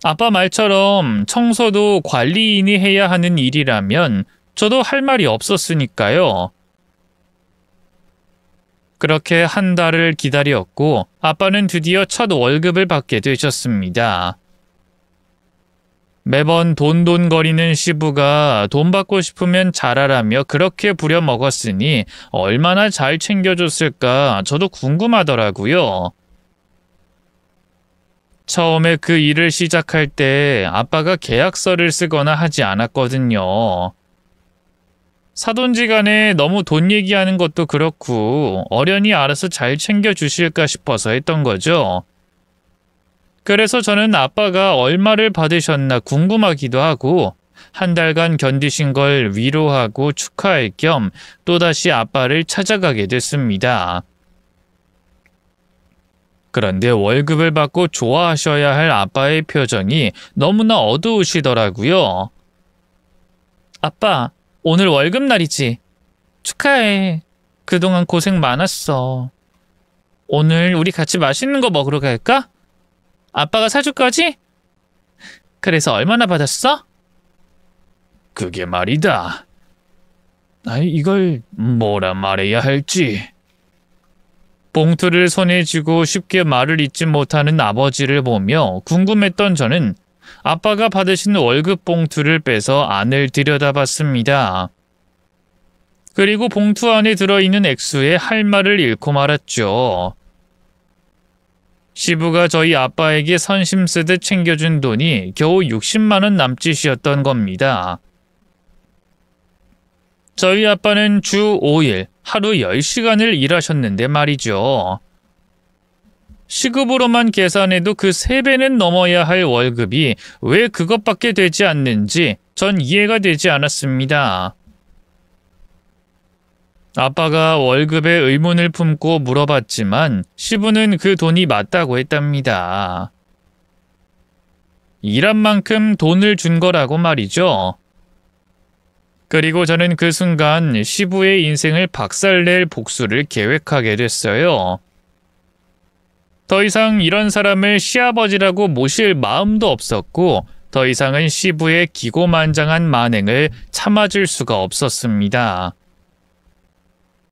아빠 말처럼 청소도 관리인이 해야 하는 일이라면 저도 할 말이 없었으니까요. 그렇게 한 달을 기다렸고 아빠는 드디어 첫 월급을 받게 되셨습니다. 매번 돈돈거리는 시부가 돈 받고 싶으면 잘하라며 그렇게 부려먹었으니 얼마나 잘 챙겨줬을까 저도 궁금하더라고요. 처음에 그 일을 시작할 때 아빠가 계약서를 쓰거나 하지 않았거든요. 사돈지간에 너무 돈 얘기하는 것도 그렇고 어련히 알아서 잘 챙겨주실까 싶어서 했던 거죠. 그래서 저는 아빠가 얼마를 받으셨나 궁금하기도 하고 한 달간 견디신 걸 위로하고 축하할 겸 또다시 아빠를 찾아가게 됐습니다. 그런데 월급을 받고 좋아하셔야 할 아빠의 표정이 너무나 어두우시더라고요. 아빠, 오늘 월급날이지? 축하해. 그동안 고생 많았어. 오늘 우리 같이 맛있는 거 먹으러 갈까? 아빠가 사줄 거지? 그래서 얼마나 받았어? 그게 말이다. 이걸 뭐라 말해야 할지. 봉투를 손에 쥐고 쉽게 말을 잇지 못하는 아버지를 보며 궁금했던 저는 아빠가 받으신 월급 봉투를 빼서 안을 들여다봤습니다. 그리고 봉투 안에 들어있는 액수에 할 말을 잃고 말았죠. 시부가 저희 아빠에게 선심 쓰듯 챙겨준 돈이 겨우 60만 원 남짓이었던 겁니다. 저희 아빠는 주 5일, 하루 10시간을 일하셨는데 말이죠. 시급으로만 계산해도 그 3배는 넘어야 할 월급이 왜 그것밖에 되지 않는지 전 이해가 되지 않았습니다. 아빠가 월급에 의문을 품고 물어봤지만 시부는 그 돈이 맞다고 했답니다. 일한 만큼 돈을 준 거라고 말이죠. 그리고 저는 그 순간 시부의 인생을 박살낼 복수를 계획하게 됐어요. 더 이상 이런 사람을 시아버지라고 모실 마음도 없었고 더 이상은 시부의 기고만장한 만행을 참아줄 수가 없었습니다.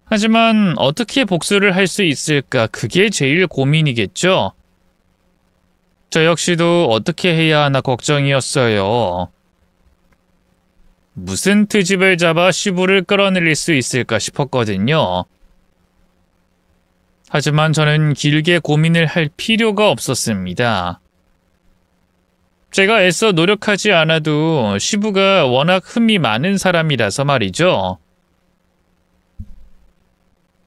하지만 어떻게 복수를 할 수 있을까 그게 제일 고민이겠죠. 저 역시도 어떻게 해야 하나 걱정이었어요. 무슨 트집을 잡아 시부를 끌어내릴 수 있을까 싶었거든요. 하지만 저는 길게 고민을 할 필요가 없었습니다. 제가 애써 노력하지 않아도 시부가 워낙 흠이 많은 사람이라서 말이죠.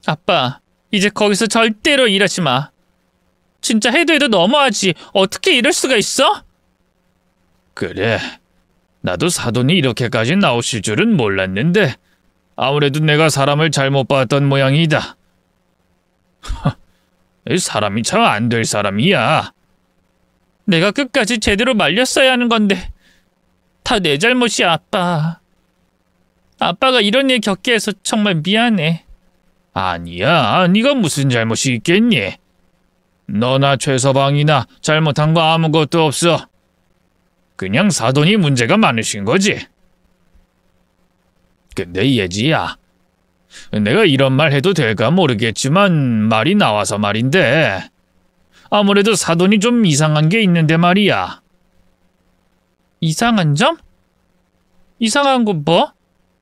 아빠, 이제 거기서 절대로 일하지 마. 진짜 해도 너무하지. 어떻게 이럴 수가 있어? 그래. 나도 사돈이 이렇게까지 나오실 줄은 몰랐는데 아무래도 내가 사람을 잘못 봤던 모양이다. 사람이 참 안 될 사람이야. 내가 끝까지 제대로 말렸어야 하는 건데 다 내 잘못이야, 아빠. 아빠가 이런 일 겪게 해서 정말 미안해. 아니야, 네가 무슨 잘못이 있겠니? 너나 최서방이나 잘못한 거 아무것도 없어. 그냥 사돈이 문제가 많으신 거지. 근데 예지야, 내가 이런 말 해도 될까 모르겠지만 말이 나와서 말인데 아무래도 사돈이 좀 이상한 게 있는데 말이야. 이상한 점? 이상한 거 뭐?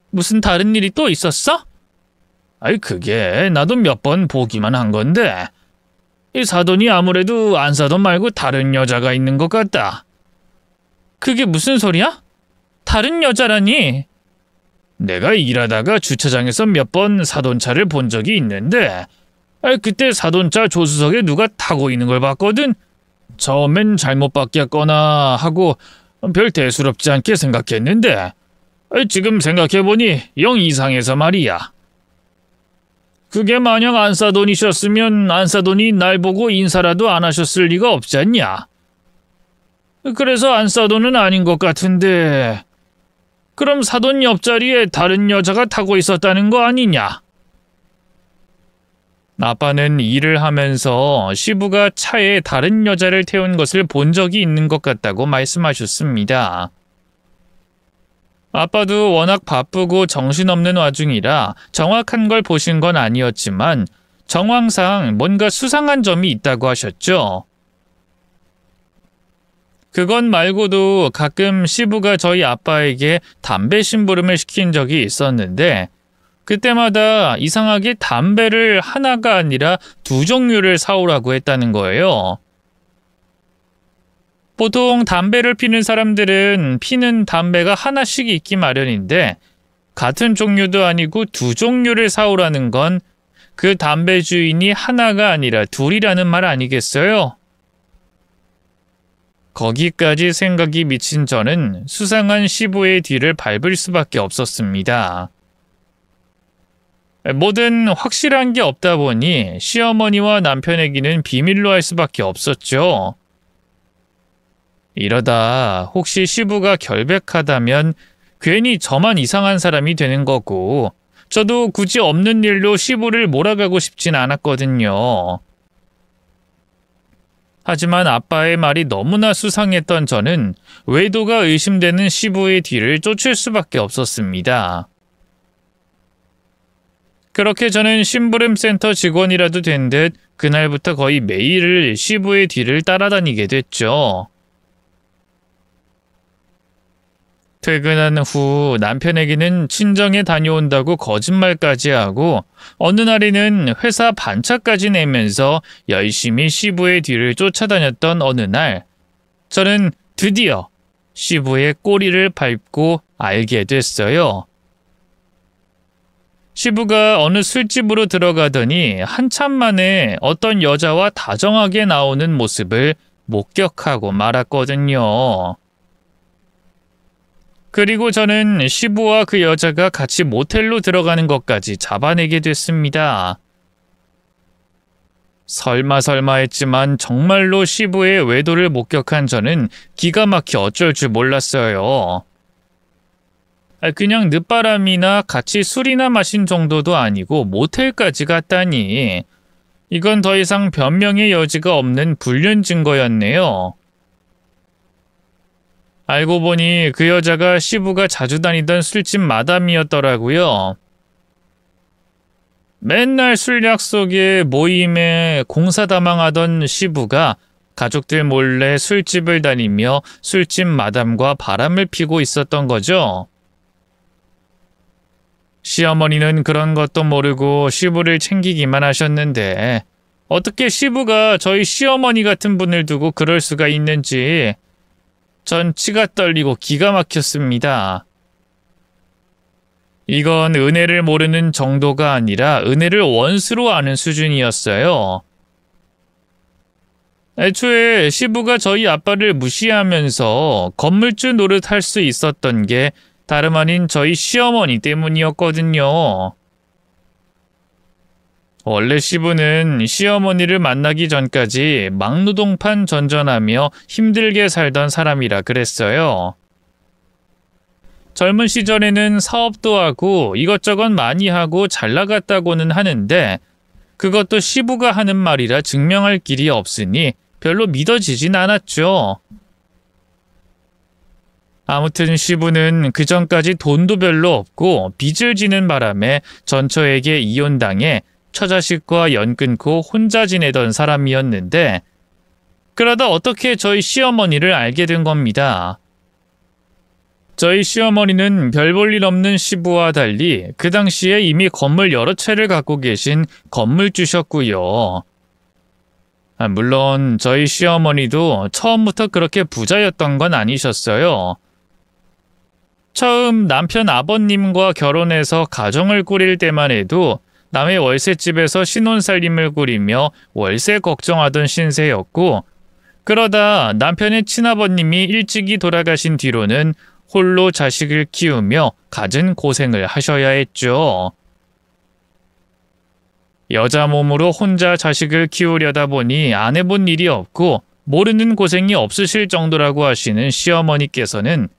무슨 다른 일이 또 있었어? 아이, 그게 나도 몇 번 보기만 한 건데 이 사돈이 아무래도 안사돈 말고 다른 여자가 있는 것 같다. 그게 무슨 소리야? 다른 여자라니? 내가 일하다가 주차장에서 몇 번 사돈차를 본 적이 있는데 그때 사돈차 조수석에 누가 타고 있는 걸 봤거든. 처음엔 잘못 바뀌었거나 하고 별 대수롭지 않게 생각했는데 지금 생각해보니 영 이상해서 말이야. 그게 만약 안사돈이셨으면 안사돈이 날 보고 인사라도 안 하셨을 리가 없지 않냐. 그래서 안사돈은 아닌 것 같은데 그럼 사돈 옆자리에 다른 여자가 타고 있었다는 거 아니냐? 아빠는 일을 하면서 시부가 차에 다른 여자를 태운 것을 본 적이 있는 것 같다고 말씀하셨습니다. 아빠도 워낙 바쁘고 정신없는 와중이라 정확한 걸 보신 건 아니었지만 정황상 뭔가 수상한 점이 있다고 하셨죠. 그건 말고도 가끔 시부가 저희 아빠에게 담배 심부름을 시킨 적이 있었는데 그때마다 이상하게 담배를 하나가 아니라 2종류를 사오라고 했다는 거예요. 보통 담배를 피는 사람들은 피는 담배가 하나씩 있기 마련인데 같은 종류도 아니고 2종류를 사오라는 건 그 담배 주인이 하나가 아니라 둘이라는 말 아니겠어요? 거기까지 생각이 미친 저는 수상한 시부의 뒤를 밟을 수밖에 없었습니다. 뭐든 확실한 게 없다 보니 시어머니와 남편에게는 비밀로 할 수밖에 없었죠. 이러다 혹시 시부가 결백하다면 괜히 저만 이상한 사람이 되는 거고 저도 굳이 없는 일로 시부를 몰아가고 싶진 않았거든요. 하지만 아빠의 말이 너무나 수상했던 저는 외도가 의심되는 시부의 뒤를 쫓을 수밖에 없었습니다. 그렇게 저는 심부름센터 직원이라도 된 듯 그날부터 거의 매일 시부의 뒤를 따라다니게 됐죠. 퇴근한 후 남편에게는 친정에 다녀온다고 거짓말까지 하고 어느 날에는 회사 반차까지 내면서 열심히 시부의 뒤를 쫓아다녔던 어느 날 저는 드디어 시부의 꼬리를 밟고 알게 됐어요. 시부가 어느 술집으로 들어가더니 한참 만에 어떤 여자와 다정하게 나오는 모습을 목격하고 말았거든요. 그리고 저는 시부와 그 여자가 같이 모텔로 들어가는 것까지 잡아내게 됐습니다. 설마 했지만 정말로 시부의 외도를 목격한 저는 기가 막혀 어쩔 줄 몰랐어요. 그냥 늦바람이나 같이 술이나 마신 정도도 아니고 모텔까지 갔다니. 이건 더 이상 변명의 여지가 없는 불륜 증거였네요. 알고 보니 그 여자가 시부가 자주 다니던 술집 마담이었더라고요. 맨날 술 약속에 모임에 공사다망하던 시부가 가족들 몰래 술집을 다니며 술집 마담과 바람을 피고 있었던 거죠. 시어머니는 그런 것도 모르고 시부를 챙기기만 하셨는데 어떻게 시부가 저희 시어머니 같은 분을 두고 그럴 수가 있는지 전 치가 떨리고 기가 막혔습니다. 이건 은혜를 모르는 정도가 아니라 은혜를 원수로 아는 수준이었어요. 애초에 시부가 저희 아빠를 무시하면서 건물주 노릇할 수 있었던 게 다름 아닌 저희 시어머니 때문이었거든요. 원래 시부는 시어머니를 만나기 전까지 막노동판 전전하며 힘들게 살던 사람이라 그랬어요. 젊은 시절에는 사업도 하고 이것저것 많이 하고 잘 나갔다고는 하는데 그것도 시부가 하는 말이라 증명할 길이 없으니 별로 믿어지진 않았죠. 아무튼 시부는 그전까지 돈도 별로 없고 빚을 지는 바람에 전처에게 이혼당해 처자식과 연 끊고 혼자 지내던 사람이었는데 그러다 어떻게 저희 시어머니를 알게 된 겁니다. 저희 시어머니는 별 볼 일 없는 시부와 달리 그 당시에 이미 건물 여러 채를 갖고 계신 건물주셨고요. 물론 저희 시어머니도 처음부터 그렇게 부자였던 건 아니셨어요. 처음 남편 아버님과 결혼해서 가정을 꾸릴 때만 해도 남의 월세집에서 신혼살림을 꾸리며 월세 걱정하던 신세였고 그러다 남편의 친아버님이 일찍이 돌아가신 뒤로는 홀로 자식을 키우며 갖은 고생을 하셔야 했죠. 여자 몸으로 혼자 자식을 키우려다 보니 안 해본 일이 없고 모르는 고생이 없으실 정도라고 하시는 시어머니께서는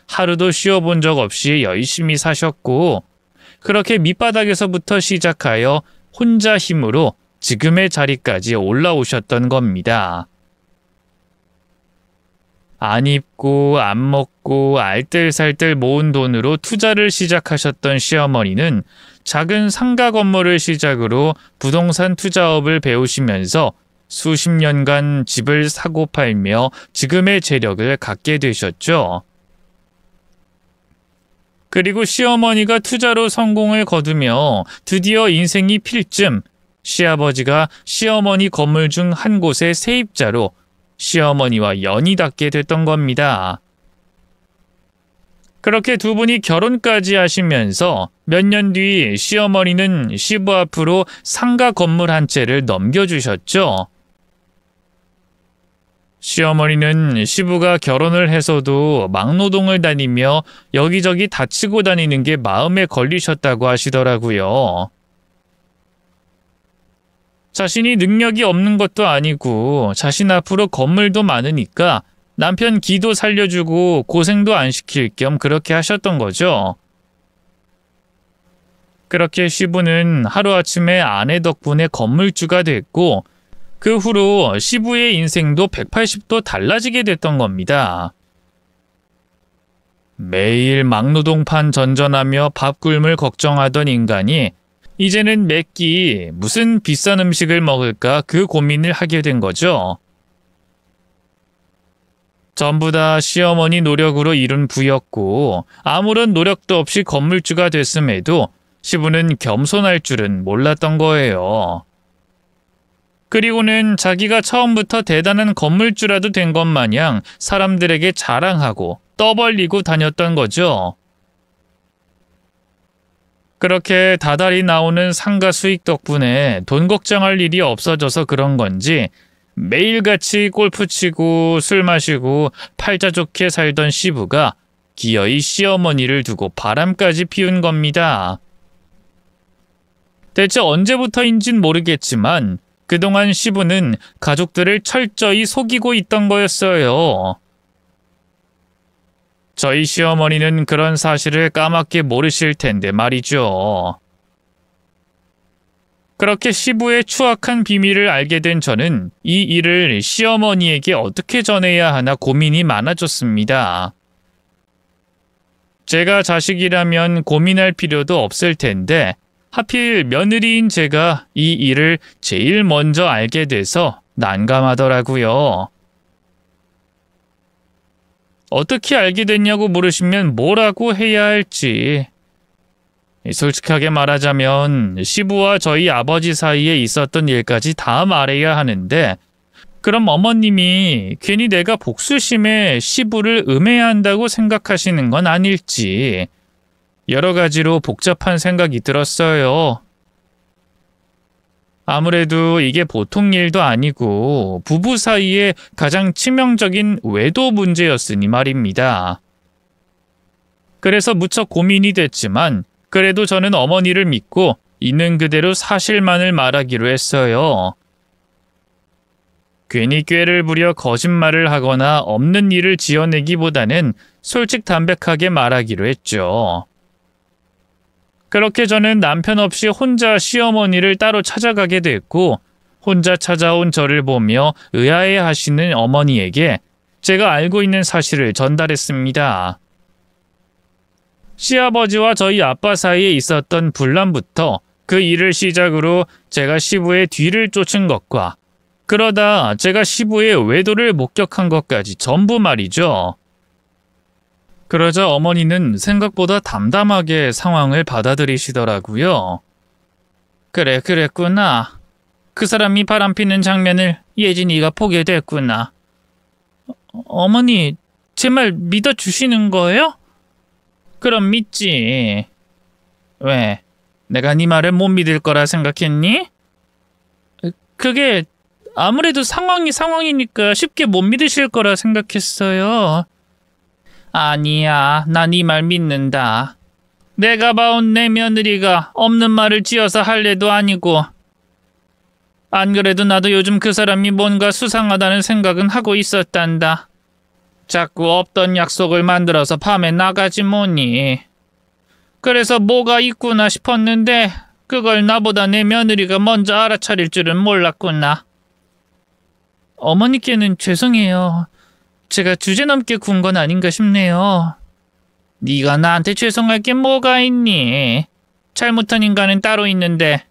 하루도 쉬어본 적 없이 열심히 사셨고 그렇게 밑바닥에서부터 시작하여 혼자 힘으로 지금의 자리까지 올라오셨던 겁니다. 안 입고 안 먹고 알뜰살뜰 모은 돈으로 투자를 시작하셨던 시어머니는 작은 상가 건물을 시작으로 부동산 투자업을 배우시면서 수십 년간 집을 사고 팔며 지금의 재력을 갖게 되셨죠. 그리고 시어머니가 투자로 성공을 거두며 드디어 인생이 필 쯤 시아버지가 시어머니 건물 중 한 곳의 세입자로 시어머니와 연이 닿게 됐던 겁니다. 그렇게 두 분이 결혼까지 하시면서 몇 년 뒤 시어머니는 시부 앞으로 상가 건물 한 채를 넘겨주셨죠. 시어머니는 시부가 결혼을 해서도 막노동을 다니며 여기저기 다치고 다니는 게 마음에 걸리셨다고 하시더라고요. 자신이 능력이 없는 것도 아니고 자신 앞으로 건물도 많으니까 남편 기도 살려주고 고생도 안 시킬 겸 그렇게 하셨던 거죠. 그렇게 시부는 하루아침에 아내 덕분에 건물주가 됐고 그 후로 시부의 인생도 180도 달라지게 됐던 겁니다. 매일 막노동판 전전하며 밥 굶을 걱정하던 인간이 이제는 매끼 무슨 비싼 음식을 먹을까 그 고민을 하게 된 거죠. 전부 다 시어머니 노력으로 이룬 부였고 아무런 노력도 없이 건물주가 됐음에도 시부는 겸손할 줄은 몰랐던 거예요. 그리고는 자기가 처음부터 대단한 건물주라도 된 것 마냥 사람들에게 자랑하고 떠벌리고 다녔던 거죠. 그렇게 다달이 나오는 상가 수익 덕분에 돈 걱정할 일이 없어져서 그런 건지 매일같이 골프 치고 술 마시고 팔자 좋게 살던 시부가 기어이 시어머니를 두고 바람까지 피운 겁니다. 대체 언제부터인진 모르겠지만 그동안 시부는 가족들을 철저히 속이고 있던 거였어요. 저희 시어머니는 그런 사실을 까맣게 모르실 텐데 말이죠. 그렇게 시부의 추악한 비밀을 알게 된 저는 이 일을 시어머니에게 어떻게 전해야 하나 고민이 많아졌습니다. 제가 자식이라면 고민할 필요도 없을 텐데 하필 며느리인 제가 이 일을 제일 먼저 알게 돼서 난감하더라고요. 어떻게 알게 됐냐고 물으시면 뭐라고 해야 할지. 솔직하게 말하자면 시부와 저희 아버지 사이에 있었던 일까지 다 말해야 하는데 그럼 어머님이 괜히 내가 복수심에 시부를 음해한다고 생각하시는 건 아닐지 여러 가지로 복잡한 생각이 들었어요. 아무래도 이게 보통 일도 아니고 부부 사이에 가장 치명적인 외도 문제였으니 말입니다. 그래서 무척 고민이 됐지만 그래도 저는 어머니를 믿고 있는 그대로 사실만을 말하기로 했어요. 괜히 꾀를 부려 거짓말을 하거나 없는 일을 지어내기보다는 솔직담백하게 말하기로 했죠. 그렇게 저는 남편 없이 혼자 시어머니를 따로 찾아가게 됐고 혼자 찾아온 저를 보며 의아해하시는 어머니에게 제가 알고 있는 사실을 전달했습니다. 시아버지와 저희 아빠 사이에 있었던 분란부터 그 일을 시작으로 제가 시부의 뒤를 쫓은 것과 그러다 제가 시부의 외도를 목격한 것까지 전부 말이죠. 그러자 어머니는 생각보다 담담하게 상황을 받아들이시더라고요. 그래, 그랬구나. 그 사람이 바람피는 장면을 예진이가 보게 됐구나. 어머니, 제 말 믿어주시는 거예요? 그럼 믿지. 왜? 내가 네 말을 못 믿을 거라 생각했니? 그게 아무래도 상황이니까 쉽게 못 믿으실 거라 생각했어요. 아니야, 나 네 말 믿는다. 내가 봐온 내 며느리가 없는 말을 지어서 할 애도 아니고. 안 그래도 나도 요즘 그 사람이 뭔가 수상하다는 생각은 하고 있었단다. 자꾸 없던 약속을 만들어서 밤에 나가지 뭐니. 그래서 뭐가 있구나 싶었는데 그걸 나보다 내 며느리가 먼저 알아차릴 줄은 몰랐구나. 어머니께는 죄송해요. 제가 주제넘게 군 건 아닌가 싶네요. 네가 나한테 죄송할 게 뭐가 있니? 잘못한 인간은 따로 있는데.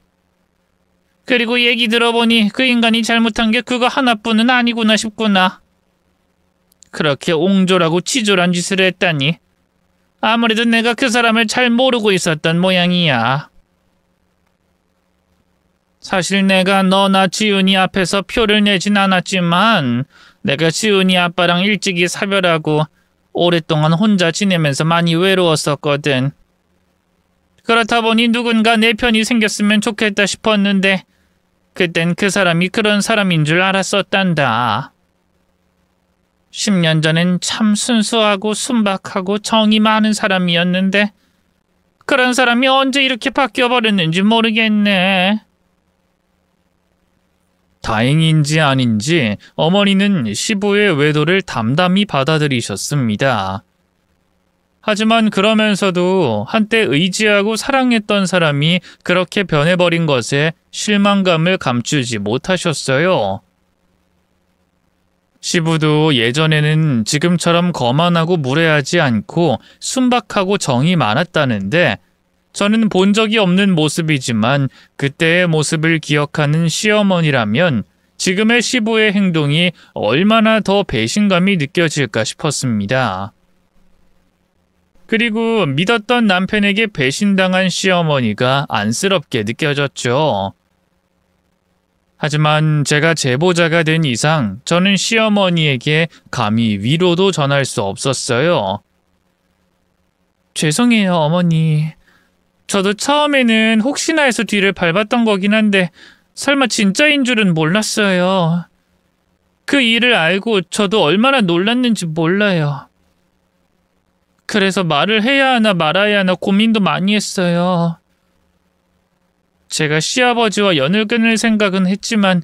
그리고 얘기 들어보니 그 인간이 잘못한 게 그거 하나뿐은 아니구나 싶구나. 그렇게 옹졸하고 치졸한 짓을 했다니. 아무래도 내가 그 사람을 잘 모르고 있었던 모양이야. 사실 내가 너나 지훈이 앞에서 표를 내진 않았지만 내가 지훈이 아빠랑 일찍이 사별하고 오랫동안 혼자 지내면서 많이 외로웠었거든. 그렇다 보니 누군가 내 편이 생겼으면 좋겠다 싶었는데 그땐 그 사람이 그런 사람인 줄 알았었단다. 10년 전엔 참 순수하고 순박하고 정이 많은 사람이었는데 그런 사람이 언제 이렇게 바뀌어버렸는지 모르겠네. 다행인지 아닌지 어머니는 시부의 외도를 담담히 받아들이셨습니다. 하지만 그러면서도 한때 의지하고 사랑했던 사람이 그렇게 변해버린 것에 실망감을 감추지 못하셨어요. 시부도 예전에는 지금처럼 거만하고 무례하지 않고 순박하고 정이 많았다는데 저는 본 적이 없는 모습이지만 그때의 모습을 기억하는 시어머니라면 지금의 시부의 행동이 얼마나 더 배신감이 느껴질까 싶었습니다. 그리고 믿었던 남편에게 배신당한 시어머니가 안쓰럽게 느껴졌죠. 하지만 제가 제보자가 된 이상 저는 시어머니에게 감히 위로도 전할 수 없었어요. 죄송해요, 어머니. 저도 처음에는 혹시나 해서 뒤를 밟았던 거긴 한데 설마 진짜인 줄은 몰랐어요. 그 일을 알고 저도 얼마나 놀랐는지 몰라요. 그래서 말을 해야 하나 말아야 하나 고민도 많이 했어요. 제가 시아버지와 연을 끊을 생각은 했지만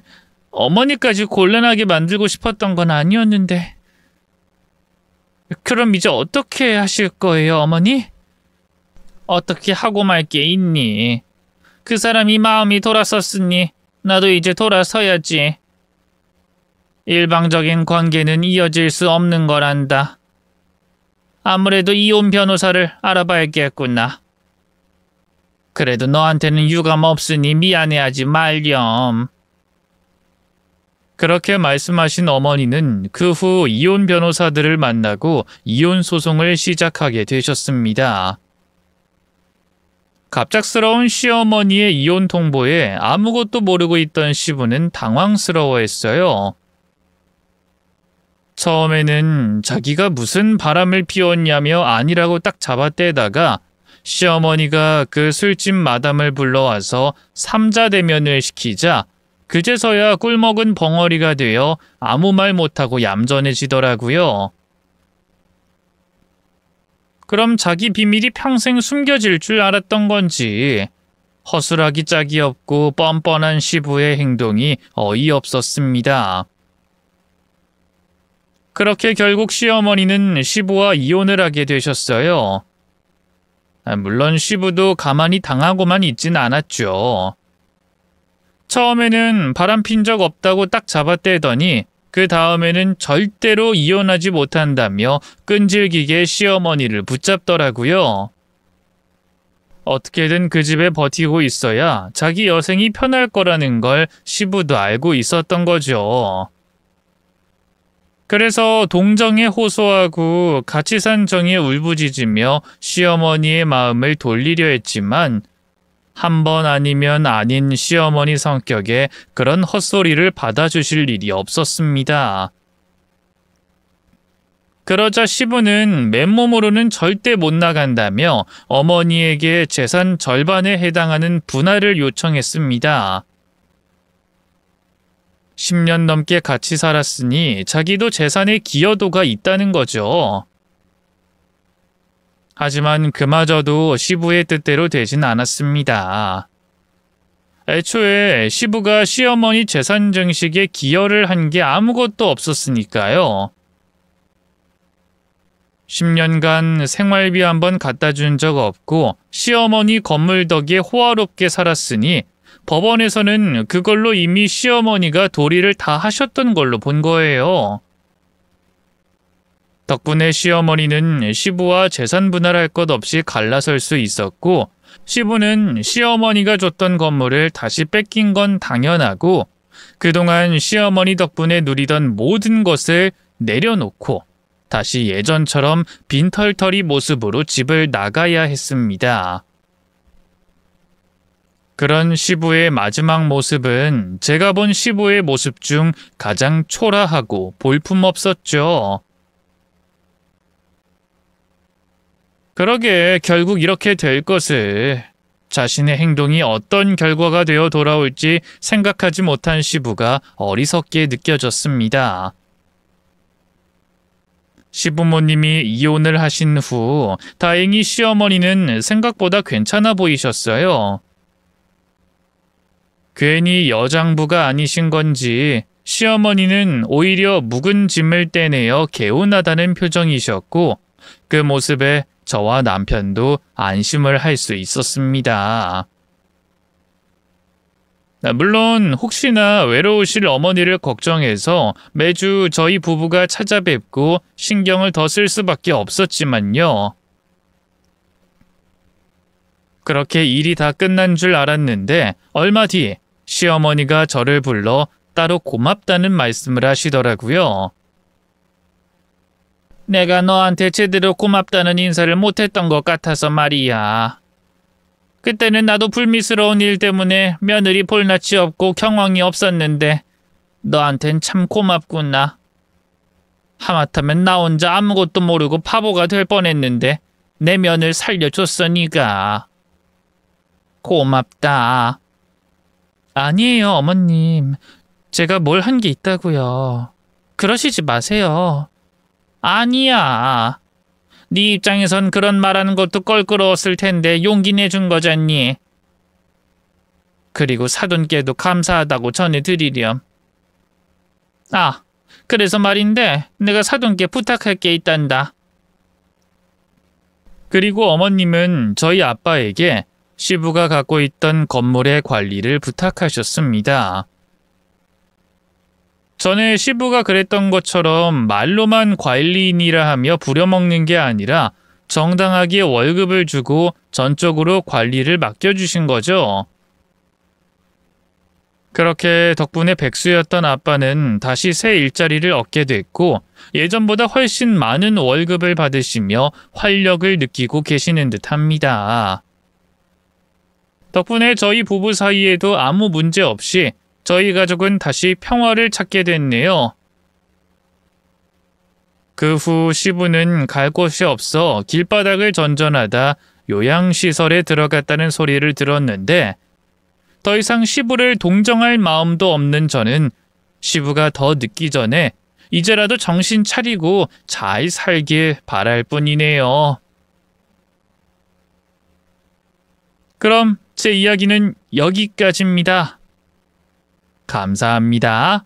어머니까지 곤란하게 만들고 싶었던 건 아니었는데. 그럼 이제 어떻게 하실 거예요, 어머니? 어떻게 하고 말 게 있니? 그 사람이 마음이 돌아섰으니 나도 이제 돌아서야지. 일방적인 관계는 이어질 수 없는 거란다. 아무래도 이혼 변호사를 알아봐야겠구나. 그래도 너한테는 유감 없으니 미안해하지 말렴. 그렇게 말씀하신 어머니는 그 후 이혼 변호사들을 만나고 이혼 소송을 시작하게 되셨습니다. 갑작스러운 시어머니의 이혼 통보에 아무것도 모르고 있던 시부는 당황스러워했어요. 처음에는 자기가 무슨 바람을 피웠냐며 아니라고 딱 잡아떼다가 시어머니가 그 술집 마담을 불러와서 삼자대면을 시키자 그제서야 꿀먹은 벙어리가 되어 아무 말 못하고 얌전해지더라고요. 그럼 자기 비밀이 평생 숨겨질 줄 알았던 건지 허술하기 짝이 없고 뻔뻔한 시부의 행동이 어이없었습니다. 그렇게 결국 시어머니는 시부와 이혼을 하게 되셨어요. 물론 시부도 가만히 당하고만 있진 않았죠. 처음에는 바람핀 적 없다고 딱 잡아떼더니 그 다음에는 절대로 이혼하지 못한다며 끈질기게 시어머니를 붙잡더라고요. 어떻게든 그 집에 버티고 있어야 자기 여생이 편할 거라는 걸 시부도 알고 있었던 거죠. 그래서 동정에 호소하고 같이 산 정에 울부짖으며 시어머니의 마음을 돌리려 했지만 한 번 아니면 아닌 시어머니 성격에 그런 헛소리를 받아주실 일이 없었습니다. 그러자 시부는 맨몸으로는 절대 못 나간다며 어머니에게 재산 절반에 해당하는 분할을 요청했습니다. 10년 넘게 같이 살았으니 자기도 재산에 기여도가 있다는 거죠. 하지만 그마저도 시부의 뜻대로 되진 않았습니다. 애초에 시부가 시어머니 재산 증식에 기여를 한 게 아무것도 없었으니까요. 10년간 생활비 한번 갖다 준 적 없고 시어머니 건물 덕에 호화롭게 살았으니 법원에서는 그걸로 이미 시어머니가 도리를 다 하셨던 걸로 본 거예요. 덕분에 시어머니는 시부와 재산 분할할 것 없이 갈라설 수 있었고 시부는 시어머니가 줬던 건물을 다시 뺏긴 건 당연하고 그동안 시어머니 덕분에 누리던 모든 것을 내려놓고 다시 예전처럼 빈털터리 모습으로 집을 나가야 했습니다. 그런 시부의 마지막 모습은 제가 본 시부의 모습 중 가장 초라하고 볼품없었죠. 그러게 결국 이렇게 될 것을 자신의 행동이 어떤 결과가 되어 돌아올지 생각하지 못한 시부가 어리석게 느껴졌습니다. 시부모님이 이혼을 하신 후 다행히 시어머니는 생각보다 괜찮아 보이셨어요. 괜히 여장부가 아니신 건지 시어머니는 오히려 묵은 짐을 떼내어 개운하다는 표정이셨고 그 모습에 저와 남편도 안심을 할 수 있었습니다. 물론 혹시나 외로우실 어머니를 걱정해서 매주 저희 부부가 찾아뵙고 신경을 더 쓸 수밖에 없었지만요. 그렇게 일이 다 끝난 줄 알았는데 얼마 뒤 시어머니가 저를 불러 따로 고맙다는 말씀을 하시더라고요. 내가 너한테 제대로 고맙다는 인사를 못했던 것 같아서 말이야. 그때는 나도 불미스러운 일 때문에 며느리 볼낯이 없고 경황이 없었는데 너한텐 참 고맙구나. 하마터면 나 혼자 아무것도 모르고 바보가 될 뻔했는데 내 면을 살려줬어 네가. 고맙다. 아니에요 어머님. 제가 뭘 한 게 있다고요. 그러시지 마세요. 아니야. 네 입장에선 그런 말하는 것도 껄끄러웠을 텐데 용기 내준 거잖니. 그리고 사돈께도 감사하다고 전해드리렴. 아, 그래서 말인데 내가 사돈께 부탁할 게 있단다. 그리고 어머님은 저희 아빠에게 시부가 갖고 있던 건물의 관리를 부탁하셨습니다. 전에 시부가 그랬던 것처럼 말로만 관리인이라 하며 부려먹는 게 아니라 정당하게 월급을 주고 전적으로 관리를 맡겨주신 거죠. 그렇게 덕분에 백수였던 아빠는 다시 새 일자리를 얻게 됐고 예전보다 훨씬 많은 월급을 받으시며 활력을 느끼고 계시는 듯합니다. 덕분에 저희 부부 사이에도 아무 문제 없이 저희 가족은 다시 평화를 찾게 됐네요. 그 후 시부는 갈 곳이 없어 길바닥을 전전하다 요양시설에 들어갔다는 소리를 들었는데 더 이상 시부를 동정할 마음도 없는 저는 시부가 더 늦기 전에 이제라도 정신 차리고 잘 살길 바랄 뿐이네요. 그럼 제 이야기는 여기까지입니다. 감사합니다.